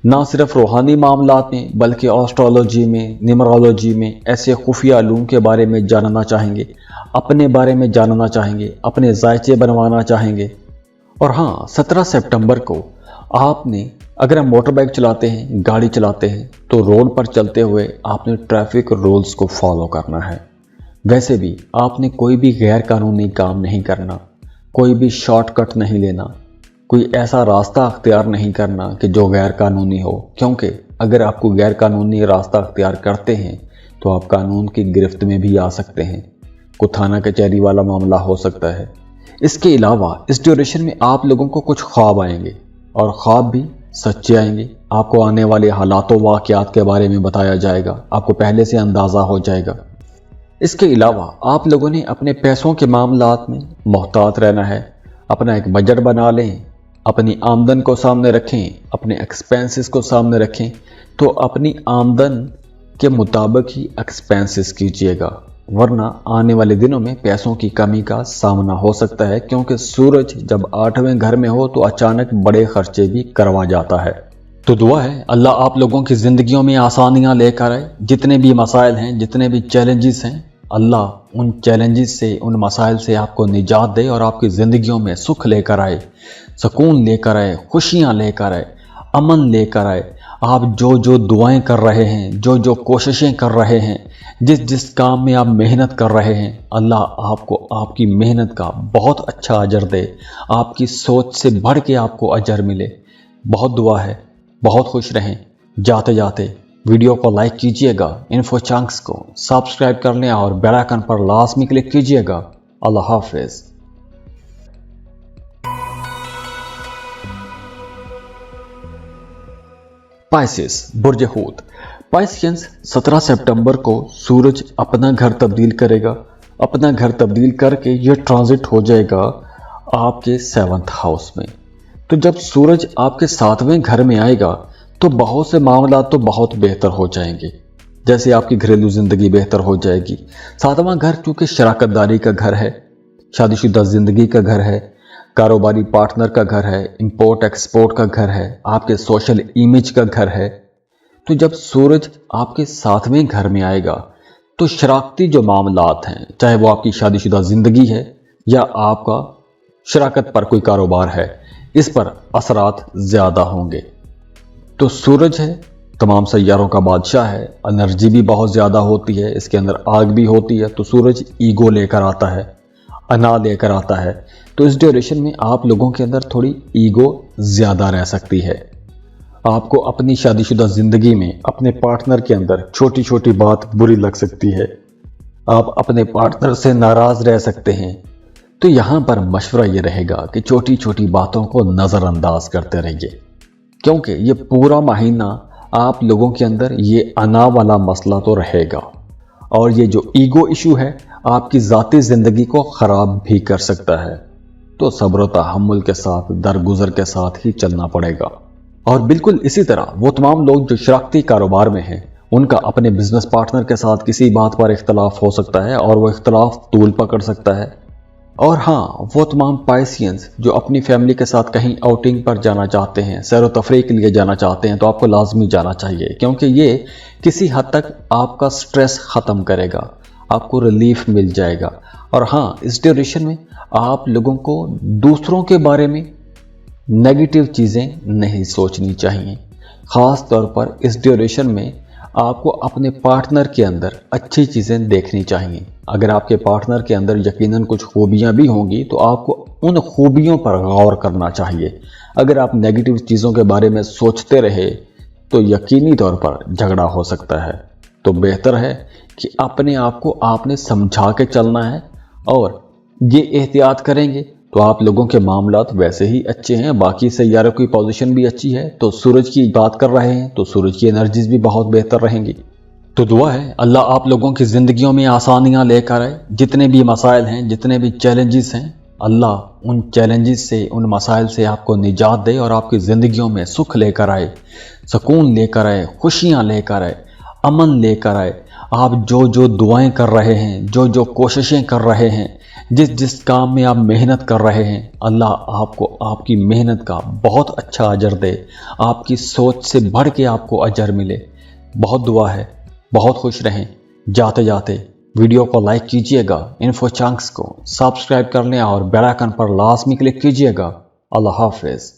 ना सिर्फ रूहानी मामलात में बल्कि एस्ट्रोलॉजी में, न्यूमरोलॉजी में, ऐसे खुफिया इल्म के बारे में जानना चाहेंगे, अपने बारे में जानना चाहेंगे, अपने जायचे बनवाना चाहेंगे। और हाँ, 17 सितंबर को आपने, अगर हम मोटर बाइक चलाते हैं, गाड़ी चलाते हैं, तो रोड पर चलते हुए आपने ट्रैफिक रूल्स को फॉलो करना है। वैसे भी आपने कोई भी गैर कानूनी काम नहीं करना, कोई भी शॉर्टकट नहीं लेना, कोई ऐसा रास्ता अख्तियार नहीं करना कि जो गैर कानूनी हो, क्योंकि अगर आपको गैर कानूनी रास्ता अख्तियार करते हैं तो आप कानून की गिरफ्त में भी आ सकते हैं। कोई थाना कचहरी वाला मामला हो सकता है। इसके अलावा इस ड्यूरेशन में आप लोगों को कुछ ख्वाब आएंगे, और ख्वाब भी सच्चे आएंगे। आपको आने वाले हालातों वाक़यात के बारे में बताया जाएगा, आपको पहले से अंदाज़ा हो जाएगा। इसके अलावा आप लोगों ने अपने पैसों के मामलात में मोहतात रहना है। अपना एक बजट बना लें, अपनी आमदन को सामने रखें, अपने एक्सपेंसेस को सामने रखें। तो अपनी आमदन के मुताबिक ही एक्सपेंसेस कीजिएगा, वरना आने वाले दिनों में पैसों की कमी का सामना हो सकता है, क्योंकि सूरज जब 8वें घर में हो तो अचानक बड़े खर्चे भी करवा जाता है। तो दुआ है अल्लाह आप लोगों की ज़िंदगियों में आसानियाँ लेकर आए। जितने भी मसाइल हैं, जितने भी चैलेंजेस हैं, अल्लाह उन चैलेंजेस से, उन मसाइल से आपको निजात दे और आपकी ज़िंदगियों में सुख लेकर आए, सुकून लेकर आए, खुशियाँ लेकर आए, अमन लेकर आए। आप जो जो दुआएं कर रहे हैं, जो जो कोशिशें कर रहे हैं, जिस जिस काम में आप मेहनत कर रहे हैं, अल्लाह आपको आपकी मेहनत का बहुत अच्छा अजर दे, आपकी सोच से बढ़ के आपको अजर मिले। बहुत दुआ है। बहुत खुश रहें। जाते जाते वीडियो को लाइक कीजिएगा, इन्फो चंक्स को सब्सक्राइब कर लें और बेल आइकन पर लाजमी क्लिक कीजिएगा। अल्लाह हाफिज़। पाइसेस, बुर्ज हूत। पाइसियंस 17 सितंबर को सूरज अपना घर तब्दील करेगा। अपना घर तब्दील करके ये ट्रांजिट हो जाएगा आपके 7th हाउस में। तो जब सूरज आपके 7वें घर में आएगा तो बहुत से मामला तो बहुत बेहतर हो जाएंगे। जैसे आपकी घरेलू ज़िंदगी बेहतर हो जाएगी। 7वां घर चूँकि शराकतदारी का घर है, शादीशुदा ज़िंदगी का घर है, कारोबारी पार्टनर का घर है, इंपोर्ट एक्सपोर्ट का घर है, आपके सोशल इमेज का घर है। तो जब सूरज आपके 7वें घर में आएगा तो शराकती जो मामलात हैं, चाहे वो आपकी शादीशुदा ज़िंदगी है या आपका शराकत पर कोई कारोबार है, इस पर असरात ज़्यादा होंगे। तो सूरज है, तमाम सैयारों का बादशाह है, एनर्जी भी बहुत ज़्यादा होती है, इसके अंदर आग भी होती है। तो सूरज ईगो लेकर आता है, अना लेकर आता है। तो इस ड्यूरेशन में आप लोगों के अंदर थोड़ी ईगो ज़्यादा रह सकती है। आपको अपनी शादीशुदा ज़िंदगी में अपने पार्टनर के अंदर छोटी छोटी बात बुरी लग सकती है। आप अपने पार्टनर से नाराज़ रह सकते हैं। तो यहाँ पर मशवरा ये रहेगा कि छोटी छोटी बातों को नज़रअंदाज करते रहिए, क्योंकि ये पूरा महीना आप लोगों के अंदर ये अना वाला मसला तो रहेगा, और ये जो ईगो इशू है आपकी ज़ाती ज़िंदगी को ख़राब भी कर सकता है। तो सब्र व तहम्मुल के साथ, दरगुजर के साथ ही चलना पड़ेगा। और बिल्कुल इसी तरह वो तमाम लोग जो शराकती कारोबार में हैं, उनका अपने बिजनेस पार्टनर के साथ किसी बात पर इख्तलाफ हो सकता है और वो इख्तलाफ तूल पकड़ सकता है। और हाँ, वो तमाम पाइसियंस जो अपनी फैमिली के साथ कहीं आउटिंग पर जाना चाहते हैं, सैर व तफरीह के लिए जाना चाहते हैं, तो आपको लाजमी जाना चाहिए, क्योंकि ये किसी हद तक आपका स्ट्रेस ख़त्म करेगा, आपको रिलीफ मिल जाएगा। और हाँ, इस ड्यूरेशन में आप लोगों को दूसरों के बारे में नेगेटिव चीज़ें नहीं सोचनी चाहिए। ख़ास तौर पर इस ड्यूरेशन में आपको अपने पार्टनर के अंदर अच्छी चीज़ें देखनी चाहिए। अगर आपके पार्टनर के अंदर यकीनन कुछ खूबियाँ भी होंगी तो आपको उन खूबियों पर गौर करना चाहिए। अगर आप नेगेटिव चीज़ों के बारे में सोचते रहे तो यकीनी तौर पर झगड़ा हो सकता है। तो बेहतर है कि अपने आप को आपने समझा के चलना है, और ये एहतियात करेंगे तो आप लोगों के मामलात वैसे ही अच्छे हैं। बाकी सैयारों की पोजीशन भी अच्छी है, तो सूरज की बात कर रहे हैं तो सूरज की एनर्जीज भी बहुत बेहतर रहेंगी। तो दुआ है अल्लाह आप लोगों की ज़िंदगियों में आसानियाँ लेकर आए। जितने भी मसाइल हैं, जितने भी चैलेंजेस हैं, अल्लाह उन चैलेंजेस से, उन मसाइल से आपको निजात दे और आपकी ज़िंदगियों में सुख लेकर आए, सुकून लेकर आए, खुशियाँ लेकर आए, अमन लेकर आए। आप जो जो दुआएं कर रहे हैं, जो जो कोशिशें कर रहे हैं, जिस जिस काम में आप मेहनत कर रहे हैं, अल्लाह आपको आपकी मेहनत का बहुत अच्छा अजर दे, आपकी सोच से बढ़ के आपको अजर मिले। बहुत दुआ है। बहुत खुश रहें। जाते जाते वीडियो को लाइक कीजिएगा, इन्फो चंक्स को सब्सक्राइब कर लें और बेल आइकन पर लाजमी क्लिक कीजिएगा। अल्लाह हाफिज़।